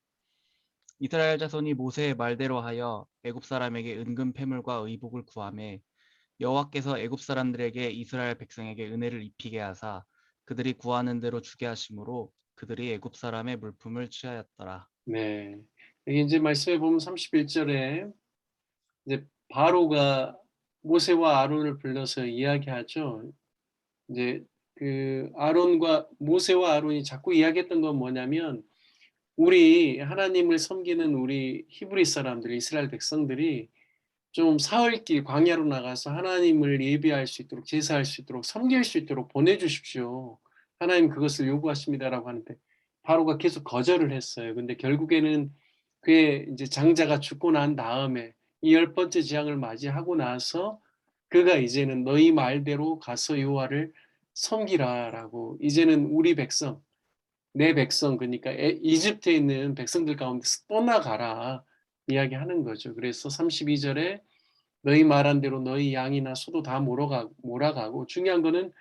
이스라엘 자손이 모세의 말대로 하여 애굽 사람에게 은금 패물과 의복을 구하매 여호와께서 애굽 사람들에게 이스라엘 백성에게 은혜를 입히게 하사 그들이 구하는 대로 주게 하심으로 그들이 애굽 사람의 물품을 취하였더라. 네. 여기 이제 말씀해 보면 31절에 이제 바로가 모세와 아론을 불러서 이야기하죠. 이제 그 모세와 아론이 자꾸 이야기했던 건 뭐냐면 우리 하나님을 섬기는 우리 히브리 사람들, 이스라엘 백성들이 좀 사흘길 광야로 나가서 하나님을 예배할 수 있도록, 제사할 수 있도록, 섬길 수 있도록 보내주십시오. 하나님 그것을 요구하십니다라고 하는데 바로가 계속 거절을 했어요. 근데 결국에는 그의 이제 장자가 죽고 난 다음에 이 10번째 재앙을 맞이하고 나서 그가 이제는 너희 말대로 가서 여호와를 섬기라라고, 이제는 우리 백성, 내 백성, 그러니까 이집트에 있는 백성들 가운데서 떠나가라 이야기하는 거죠. 그래서 32절에 너희 말한 대로 너희 양이나 소도 다 몰아가고 중요한 거는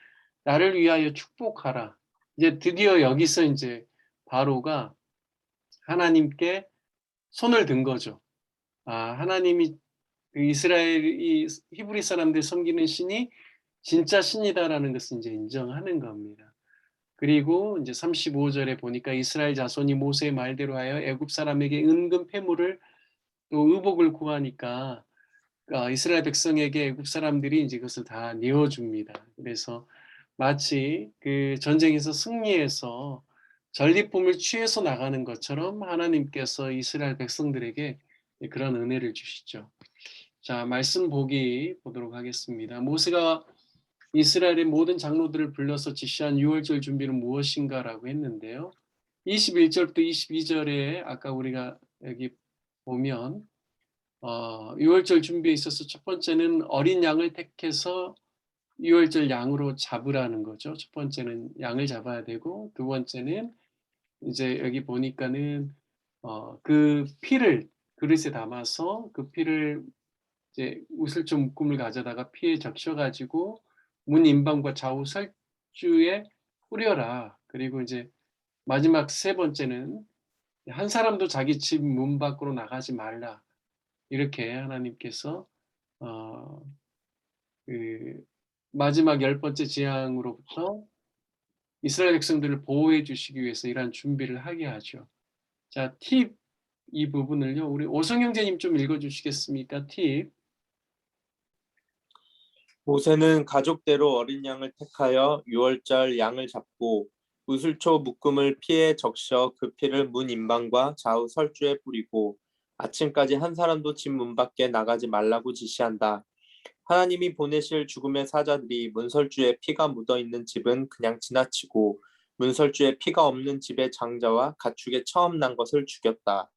나를 위하여 축복하라. 이제 드디어 여기서 이제 바로가 하나님께 손을 든 거죠. 하나님이 그 이스라엘이 히브리 사람들 섬기는 신이 진짜 신이다라는 것을 이제 인정하는 겁니다. 그리고 이제 35절에 보니까 이스라엘 자손이 모세의 말대로 하여 애굽 사람에게 은금 패물을 또 의복을 구하니까 이스라엘 백성에게 애굽 사람들이 이제 그것을 다 내어줍니다. 그래서 마치 그 전쟁에서 승리해서 전리품을 취해서 나가는 것처럼 하나님께서 이스라엘 백성들에게 그런 은혜를 주시죠. 자, 말씀 보도록 하겠습니다. 모세가 이스라엘의 모든 장로들을 불러서 지시한 유월절 준비는 무엇인가라고 했는데요. 21절부터 22절에 아까 우리가 여기 보면 유월절 준비에 있어서 첫 번째는 어린 양을 택해서 유월절 양으로 잡으라는 거죠. 첫 번째는 양을 잡아야 되고, 두 번째는 이제 여기 보니까는 그 피를 그릇에 담아서 그 피를 이제 우슬초 묶음을 가져다가 피에 적셔가지고 문 임방과 좌우 설주에 뿌려라. 그리고 이제 마지막 세 번째는 한 사람도 자기 집 문 밖으로 나가지 말라. 이렇게 하나님께서 그 마지막 10번째 재앙으로부터 이스라엘 백성들을 보호해 주시기 위해서 이러한 준비를 하게 하죠. 자, 팁 이 부분을요. 우리 오성 형제님 좀 읽어 주시겠습니까? 팁. 모세는 가족대로 어린 양을 택하여 유월절 양을 잡고 우슬초 묶음을 피에 적셔 그 피를 문 임방과 좌우 설주에 뿌리고 아침까지 한 사람도 집 문 밖에 나가지 말라고 지시한다. 하나님이 보내실 죽음의 사자들이 문설주에 피가 묻어있는 집은 그냥 지나치고 문설주에 피가 없는 집의 장자와 가축에 처음 난 것을 죽였다.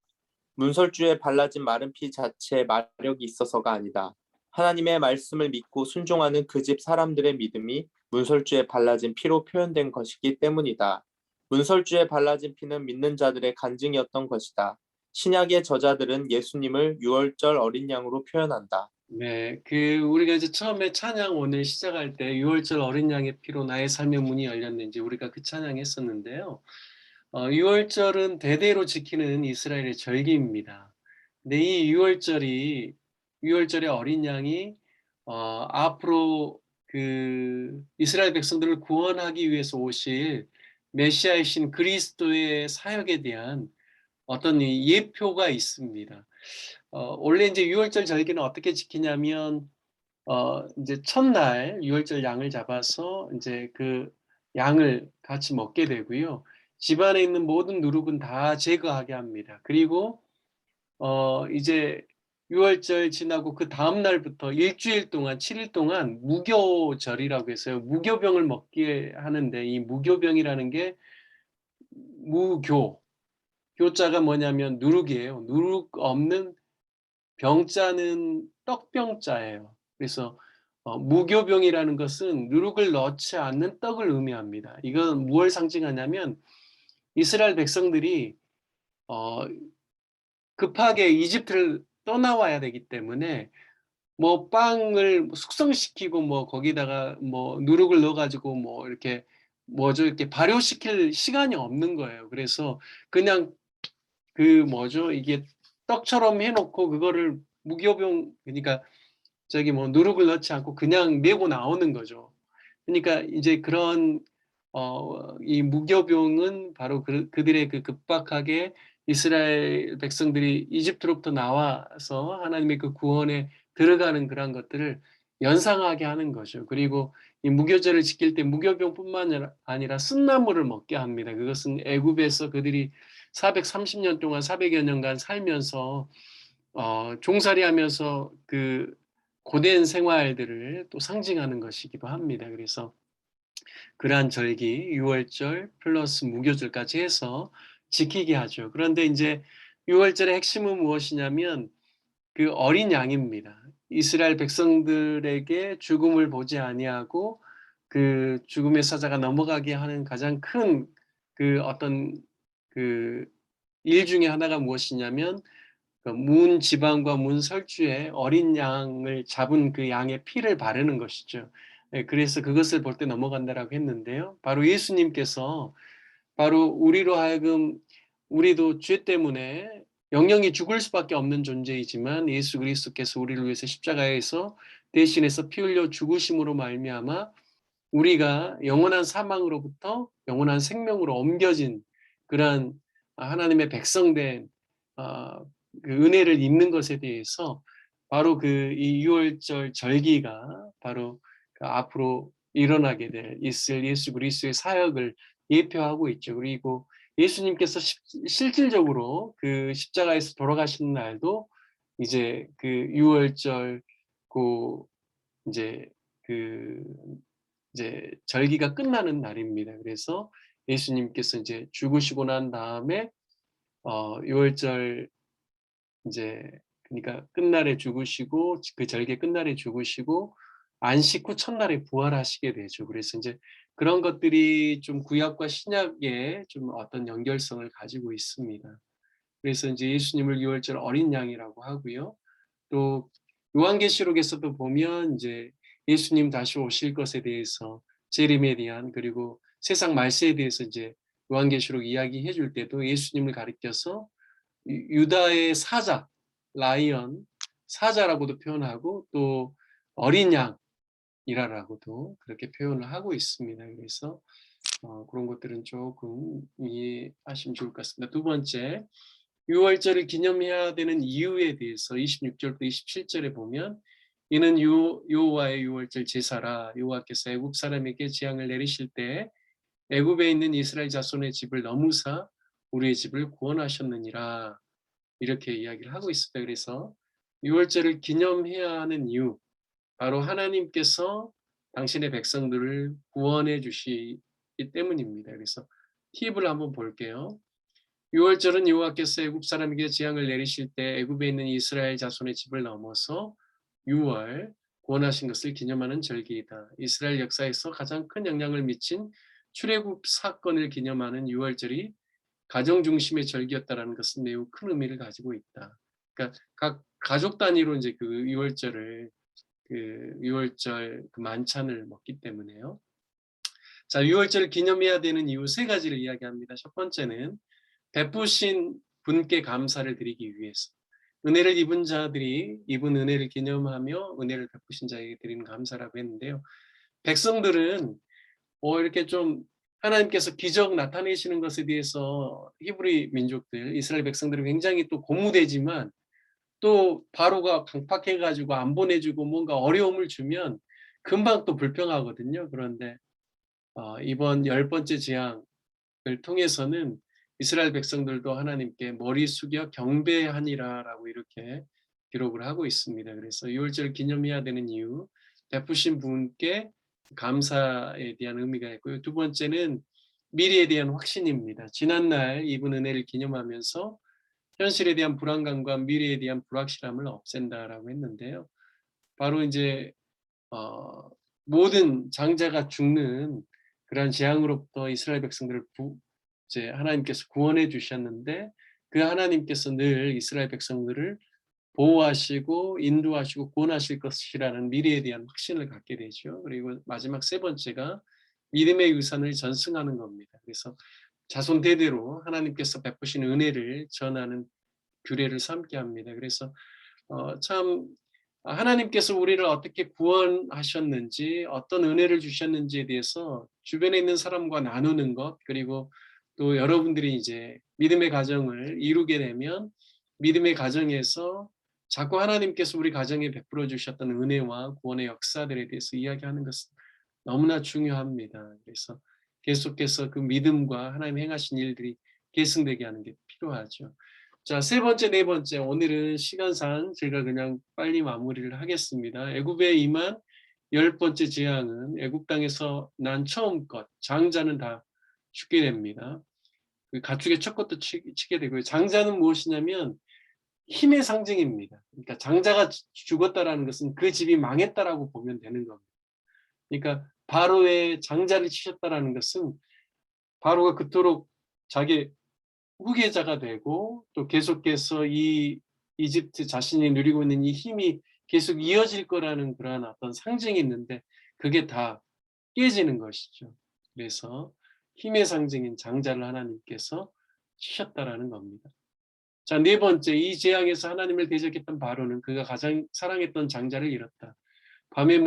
문설주에 발라진 마른 피 자체에 마력이 있어서가 아니다. 하나님의 말씀을 믿고 순종하는 그 집 사람들의 믿음이 문설주에 발라진 피로 표현된 것이기 때문이다. 문설주에 발라진 피는 믿는 자들의 간증이었던 것이다. 신약의 저자들은 예수님을 유월절 어린 양으로 표현한다. 네, 우리가 이제 처음에 찬양 오늘 시작할 때 유월절 어린 양의 피로 나의 삶의 문이 열렸는지 우리가 그 찬양했었는데요. 유월절은 대대로 지키는 이스라엘의 절기입니다. 근데 이 유월절의 어린 양이 앞으로 그 이스라엘 백성들을 구원하기 위해서 오실 메시아이신 그리스도의 사역에 대한 어떤 이 예표가 있습니다. 원래 이제 유월절 절기는 어떻게 지키냐면 이제 첫날 유월절 양을 잡아서 이제 그 양을 같이 먹게 되고요. 집안에 있는 모든 누룩은 다 제거하게 합니다. 그리고 이제 유월절 지나고 그 다음 날부터 일주일 동안 7일 동안 무교절이라고 해서요. 무교병을 먹게 하는데 이 무교병이라는 게 무교, 교자가 뭐냐면 누룩이에요. 누룩 없는 병자는 떡병자예요. 그래서 무교병이라는 것은 누룩을 넣지 않는 떡을 의미합니다. 이건 무엇을 상징하냐면 이스라엘 백성들이 급하게 이집트를 떠나와야 되기 때문에 뭐 빵을 숙성시키고 뭐 거기다가 뭐 누룩을 넣어가지고 뭐 이렇게 뭐죠 이렇게 발효시킬 시간이 없는 거예요. 그래서 그냥 그 뭐죠 이게 떡처럼 해놓고 그거를 무교병 그러니까 저기 뭐 누룩을 넣지 않고 그냥 메고 나오는 거죠. 그러니까 이제 그런 이 무교병은 바로 그들의 그 급박하게 이스라엘 백성들이 이집트로부터 나와서 하나님의 그 구원에 들어가는 그런 것들을 연상하게 하는 거죠. 그리고 이 무교절을 지킬 때 무교병뿐만 아니라 쓴나물을 먹게 합니다. 그것은 애굽에서 그들이 430년 동안 400여 년간 살면서 종살이하면서 그 고된 생활들을 또 상징하는 것이기도 합니다. 그래서 그러한 절기, 유월절 플러스 무교절까지 해서 지키게 하죠. 그런데 이제 유월절의 핵심은 무엇이냐면 그 어린 양입니다. 이스라엘 백성들에게 죽음을 보지 아니하고 그 죽음의 사자가 넘어가게 하는 가장 큰 그 어떤 그 일 중에 하나가 무엇이냐면 문 지방과 문 설주에 어린 양을 잡은 그 양의 피를 바르는 것이죠. 그래서 그것을 볼 때 넘어간다라고 했는데요. 바로 예수님께서 바로 우리로 하여금 우리도 죄 때문에 영영이 죽을 수밖에 없는 존재이지만 예수 그리스도께서 우리를 위해서 십자가에서 대신해서 피 흘려 죽으심으로 말미암아 우리가 영원한 사망으로부터 영원한 생명으로 옮겨진 그러한 하나님의 백성된 그 은혜를 입는 것에 대해서 바로 그 이 유월절 절기가 바로 그 앞으로 일어나게 있을 예수 그리스도의 사역을 예표하고 있죠. 그리고 예수님께서 실질적으로 그 십자가에서 돌아가시는 날도 이제 그 유월절 그 이제 그 이제 절기가 끝나는 날입니다. 그래서 예수님께서 이제 죽으시고 난 다음에 유월절 이제 그러니까 끝날에 죽으시고 그 절기 끝날에 죽으시고 안식 후 첫날에 부활하시게 되죠. 그래서 이제 그런 것들이 좀 구약과 신약에 좀 어떤 연결성을 가지고 있습니다. 그래서 이제 예수님을 유월절 어린 양이라고 하고요. 또 요한계시록에서도 보면 이제 예수님 다시 오실 것에 대해서 재림에 대한 그리고 세상 말세에 대해서 이제 요한계시록 이야기해 줄 때도 예수님을 가리켜서 유다의 사자, 라이언, 사자라고도 표현하고 또 어린 양이라고도 그렇게 표현을 하고 있습니다. 그래서 그런 것들은 조금 이해하시면 좋을 것 같습니다. 두 번째, 유월절을 기념해야 되는 이유에 대해서 26절부터 27절에 보면 이는 여호와의 유월절 제사라 여호와께서 애굽 사람에게 재앙을 내리실 때 애굽에 있는 이스라엘 자손의 집을 넘으사 우리의 집을 구원하셨느니라 이렇게 이야기를 하고 있습니다. 그래서 유월절을 기념해야 하는 이유 바로 하나님께서 당신의 백성들을 구원해 주시기 때문입니다. 그래서 팁을 한번 볼게요. 유월절은 여호와께서 애굽 사람에게 재앙을 내리실 때 애굽에 있는 이스라엘 자손의 집을 넘어서 유월 구원하신 것을 기념하는 절기이다. 이스라엘 역사에서 가장 큰 영향을 미친 출애굽 사건을 기념하는 유월절이 가정 중심의 절기였다라는 것은 매우 큰 의미를 가지고 있다. 그러니까 각 가족 단위로 이제 그 유월절 그 만찬을 먹기 때문에요. 자, 유월절을 기념해야 되는 이유 세 가지를 이야기합니다. 첫 번째는 베푸신 분께 감사를 드리기 위해서. 은혜를 입은 자들이 입은 은혜를 기념하며 은혜를 베푸신 자에게 드리는 감사라고 했는데요. 백성들은 이렇게 좀 하나님께서 기적 나타내시는 것에 대해서 히브리 민족들, 이스라엘 백성들은 굉장히 또 고무되지만 또 바로가 강팍해가지고 안 보내주고 뭔가 어려움을 주면 금방 또 불평하거든요. 그런데 이번 10번째 재앙을 통해서는 이스라엘 백성들도 하나님께 머리 숙여 경배하니라라고 이렇게 기록을 하고 있습니다. 그래서 유월절을 기념해야 되는 이유, 베푸신 분께 감사에 대한 의미가 있고요. 두 번째는 미래에 대한 확신입니다. 지난날 입은 은혜를 기념하면서 현실에 대한 불안감과 미래에 대한 불확실함을 없앤다라고 했는데요. 바로 이제 모든 장자가 죽는 그러한 재앙으로부터 이스라엘 백성들을 이제 하나님께서 구원해 주셨는데 그 하나님께서 늘 이스라엘 백성들을 보호하시고 인도하시고 구원하실 것이라는 미래에 대한 확신을 갖게 되죠. 그리고 마지막 세 번째가 믿음의 유산을 전승하는 겁니다. 그래서 자손 대대로 하나님께서 베푸신 은혜를 전하는 규례를 삼게 합니다. 그래서 참 하나님께서 우리를 어떻게 구원하셨는지 어떤 은혜를 주셨는지에 대해서 주변에 있는 사람과 나누는 것, 그리고 또 여러분들이 이제 믿음의 가정을 이루게 되면 믿음의 가정에서 자꾸 하나님께서 우리 가정에 베풀어 주셨던 은혜와 구원의 역사들에 대해서 이야기하는 것은 너무나 중요합니다. 그래서 계속해서 그 믿음과 하나님 행하신 일들이 계승되게 하는 게 필요하죠. 자, 세 번째, 네 번째, 오늘은 시간상 제가 그냥 빨리 마무리를 하겠습니다. 애굽에 임한 10번째 재앙은 애굽 땅에서 난 처음 것, 장자는 다 죽게 됩니다. 그 가축의 첫 것도 치게 되고요. 장자는 무엇이냐면 힘의 상징입니다. 그러니까 장자가 죽었다라는 것은 그 집이 망했다라고 보면 되는 겁니다. 그러니까 바로의 장자를 치셨다라는 것은 바로가 그토록 자기 후계자가 되고 또 계속해서 이 이집트 자신이 누리고 있는 이 힘이 계속 이어질 거라는 그러한 어떤 상징이 있는데 그게 다 깨지는 것이죠. 그래서 힘의 상징인 장자를 하나님께서 치셨다라는 겁니다. 자, 네 번째, 이 재앙에서 하나님을 대적했던 바로는 그가 가장 사랑했던 장자를 잃었다. 밤에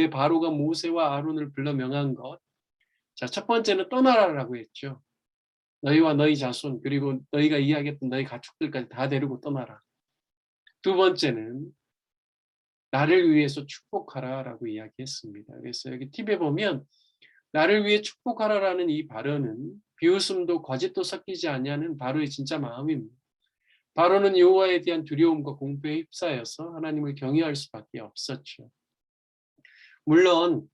바로가 모세와 아론을 불러 명한 것. 자, 첫 번째는 떠나라라고 했죠. 너희와 너희 자손 그리고 너희가 이야기했던 너희 가축들까지 다 데리고 떠나라. 두 번째는 나를 위해서 축복하라라고 이야기했습니다. 그래서 여기 팁에 보면 나를 위해 축복하라라는 이 발언은 비웃음도 거짓도 섞이지 아니하는 바로의 진짜 마음입니다. 바로는 여호와에 대한 두려움과 공포에 휩싸여서 하나님을 경외할 수밖에 없었죠. 물론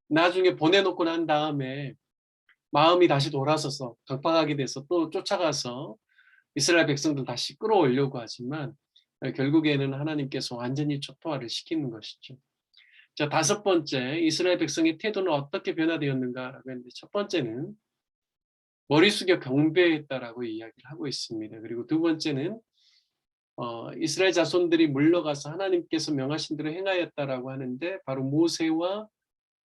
나중에 보내놓고 난 다음에 마음이 다시 돌아서서 강팍하게 돼서 또 쫓아가서 이스라엘 백성들 다시 끌어오려고 하지만 결국에는 하나님께서 완전히 초토화를 시키는 것이죠. 자, 다섯 번째, 이스라엘 백성의 태도는 어떻게 변화되었는가라고 했는데 첫 번째는 머리 숙여 경배했다라고 이야기를 하고 있습니다. 그리고 두 번째는 이스라엘 자손들이 물러가서 하나님께서 명하신 대로 행하였다라고 하는데 바로 모세와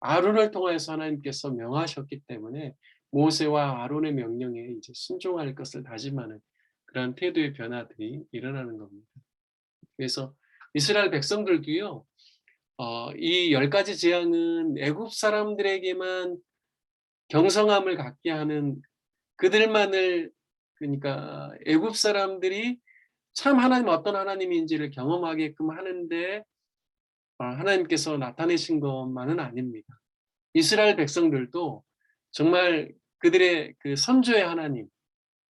아론을 통해서 하나님께서 명하셨기 때문에 모세와 아론의 명령에 이제 순종할 것을 다짐하는 그런 태도의 변화들이 일어나는 겁니다. 그래서 이스라엘 백성들도요, 이 10가지 재앙은 애굽 사람들에게만 경성함을 갖게 하는 그들만을, 그러니까 애굽 사람들이 참 하나님 어떤 하나님인지를 경험하게끔 하는데 하나님께서 나타내신 것만은 아닙니다. 이스라엘 백성들도 정말 그들의 그 선조의 하나님,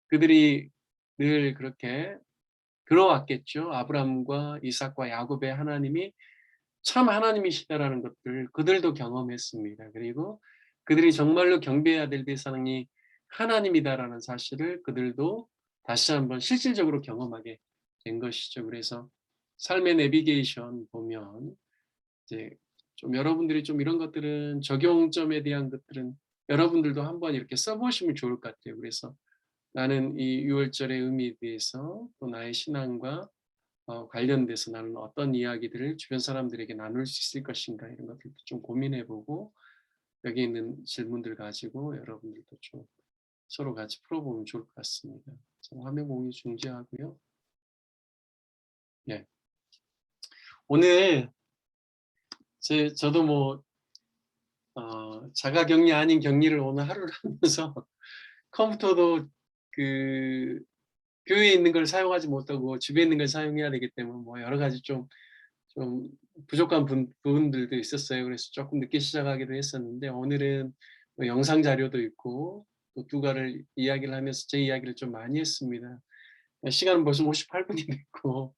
그들이 늘 그렇게 들어왔겠죠. 아브라함과 이삭과 야곱의 하나님이 참 하나님이시다라는 것들 그들도 경험했습니다. 그리고 그들이 정말로 경배해야 될 대상이 하나님이다라는 사실을 그들도 다시 한번 실질적으로 경험하게 된 것이죠. 그래서 삶의 내비게이션 보면 이제 좀 여러분들이 좀 이런 것들은 적용점에 대한 것들은 여러분들도 한번 이렇게 써보시면 좋을 것 같아요. 그래서 나는 이 유월절의 의미에 대해서 또 나의 신앙과 관련돼서 나는 어떤 이야기들을 주변 사람들에게 나눌 수 있을 것인가 이런 것들도 좀 고민해보고 여기 있는 질문들 가지고 여러분들도 좀 서로 같이 풀어보면 좋을 것 같습니다. 자, 화면 공유 중지하고요. 예. 오늘 저도 뭐 자가격리 아닌 격리를 오늘 하루를 하면서 컴퓨터도 그 교회에 있는 걸 사용하지 못하고 집에 있는 걸 사용해야 되기 때문에 뭐 여러 가지 좀 부족한 부분들도 있었어요. 그래서 조금 늦게 시작하기도 했었는데 오늘은 뭐 영상 자료도 있고 또 두가를 이야기를 하면서 제 이야기를 좀 많이 했습니다. 시간은 벌써 58분이 됐고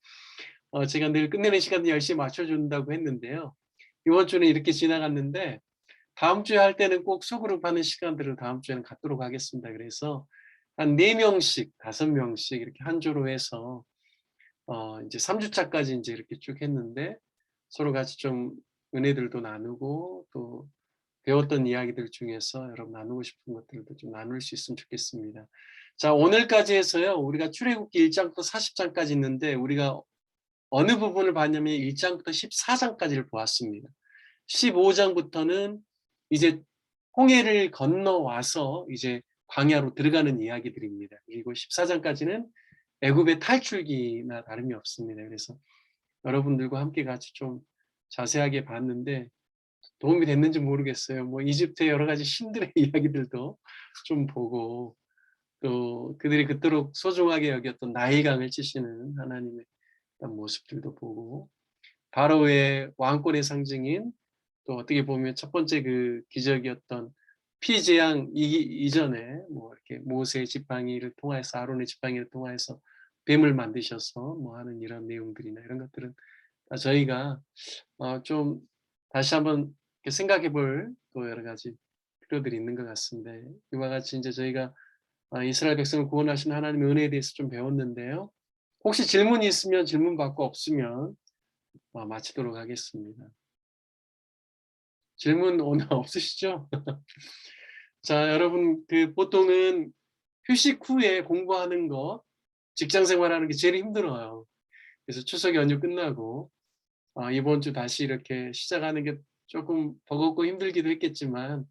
제가 늘 끝내는 시간 10시에 맞춰준다고 했는데요. 이번 주는 이렇게 지나갔는데 다음 주에 할 때는 꼭 소그룹 하는 시간들을 다음 주에는 갖도록 하겠습니다. 그래서 한 4명씩, 5명씩 이렇게 한 조로 해서 이제 3주차까지 이제 이렇게 쭉 했는데 서로 같이 좀 은혜들도 나누고 또 배웠던 이야기들 중에서 여러분 나누고 싶은 것들도 좀 나눌 수 있으면 좋겠습니다. 자, 오늘까지 해서요. 우리가 출애굽기 1장부터 40장까지 있는데 우리가 어느 부분을 봤냐면 1장부터 14장까지를 보았습니다. 15장부터는 이제 홍해를 건너와서 이제 광야로 들어가는 이야기들입니다. 그리고 14장까지는 애굽의 탈출기나 다름이 없습니다. 그래서 여러분들과 함께 같이 좀 자세하게 봤는데 도움이 됐는지 모르겠어요. 뭐 이집트의 여러 가지 신들의 이야기들도 좀 보고 또 그들이 그토록 소중하게 여겼던 나일강을 치시는 하나님의 모습들도 보고 바로의 왕권의 상징인 또 어떻게 보면 첫 번째 그 기적이었던 피재앙 이전에 뭐 이렇게 모세의 지팡이를 통해서 아론의 지팡이를 통해서 뱀을 만드셔서 뭐 하는 이런 내용들이나 이런 것들은 저희가 좀 다시 한번 생각해 볼 또 여러 가지 필요들이 있는 것 같습니다. 이와 같이 이제 저희가 이스라엘 백성을 구원하신 하나님의 은혜에 대해서 좀 배웠는데요. 혹시 질문이 있으면 질문 받고 없으면 마치도록 하겠습니다. 질문 오늘 없으시죠? 자, 여러분 보통은 휴식 후에 공부하는 거, 직장 생활하는 게 제일 힘들어요. 그래서 추석 연휴 끝나고 이번 주 다시 이렇게 시작하는 게 조금 버겁고 힘들기도 했겠지만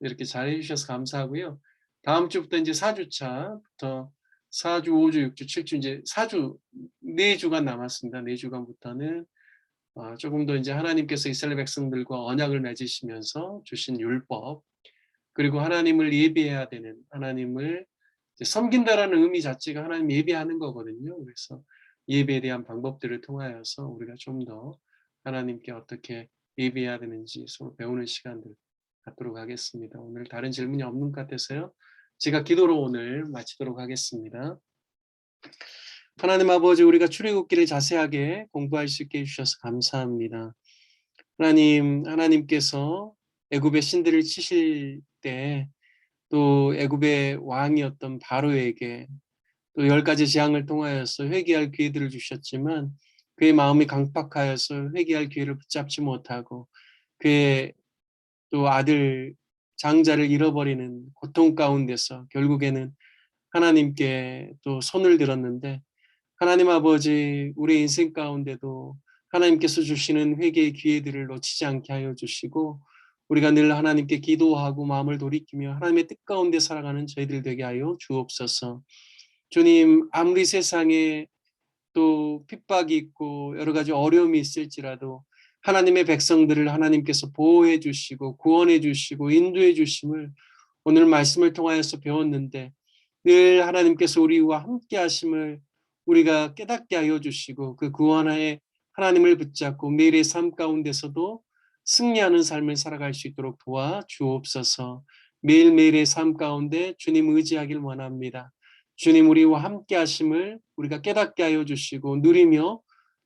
이렇게 잘 해주셔서 감사하고요. 다음 주부터 이제 4주차부터 4주, 5주, 6주, 7주 이제 4주, 4주간 남았습니다. 4주간부터는 조금 더 이제 하나님께서 이스라엘 백성들과 언약을 맺으시면서 주신 율법 그리고 하나님을 예배해야 되는 하나님을 섬긴다라는 의미 자체가 하나님 예배하는 거거든요. 그래서 예배에 대한 방법들을 통하여서 우리가 좀 더 하나님께 어떻게 예배해야 되는지 서로 배우는 시간들 갖도록 하겠습니다. 오늘 다른 질문이 없는 것 같아서요. 제가 기도로 오늘 마치도록 하겠습니다. 하나님 아버지 우리가 출애굽기를 자세하게 공부할 수 있게 해주셔서 감사합니다. 하나님께서 애굽의 신들을 치실 때 또 애굽의 왕이었던 바로에게 또 10가지 재앙을 통하여서 회개할 기회들을 주셨지만 그의 마음이 강팍하여서 회개할 기회를 붙잡지 못하고 그의 또 아들 장자를 잃어버리는 고통 가운데서 결국에는 하나님께 또 손을 들었는데 하나님 아버지 우리 인생 가운데도 하나님께서 주시는 회개의 기회들을 놓치지 않게 하여 주시고 우리가 늘 하나님께 기도하고 마음을 돌이키며 하나님의 뜻 가운데 살아가는 저희들 되게 하여 주옵소서. 주님 아무리 세상에 또 핍박이 있고 여러 가지 어려움이 있을지라도 하나님의 백성들을 하나님께서 보호해 주시고 구원해 주시고 인도해 주심을 오늘 말씀을 통하여서 배웠는데 늘 하나님께서 우리와 함께 하심을 우리가 깨닫게 하여 주시고 그 구원하에 하나님을 붙잡고 매일의 삶 가운데서도 승리하는 삶을 살아갈 수 있도록 도와 주옵소서. 매일매일의 삶 가운데 주님 의지하길 원합니다. 주님 우리와 함께 하심을 우리가 깨닫게 하여 주시고 누리며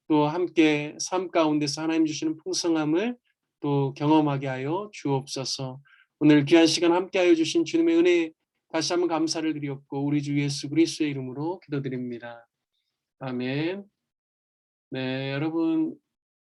또 함께 삶 가운데서 하나님 주시는 풍성함을 또 경험하게 하여 주옵소서. 오늘 귀한 시간 함께 하여 주신 주님의 은혜 다시 한번 감사를 드렸고 우리 주 예수 그리스도의 이름으로 기도드립니다. 아멘. 네, 여러분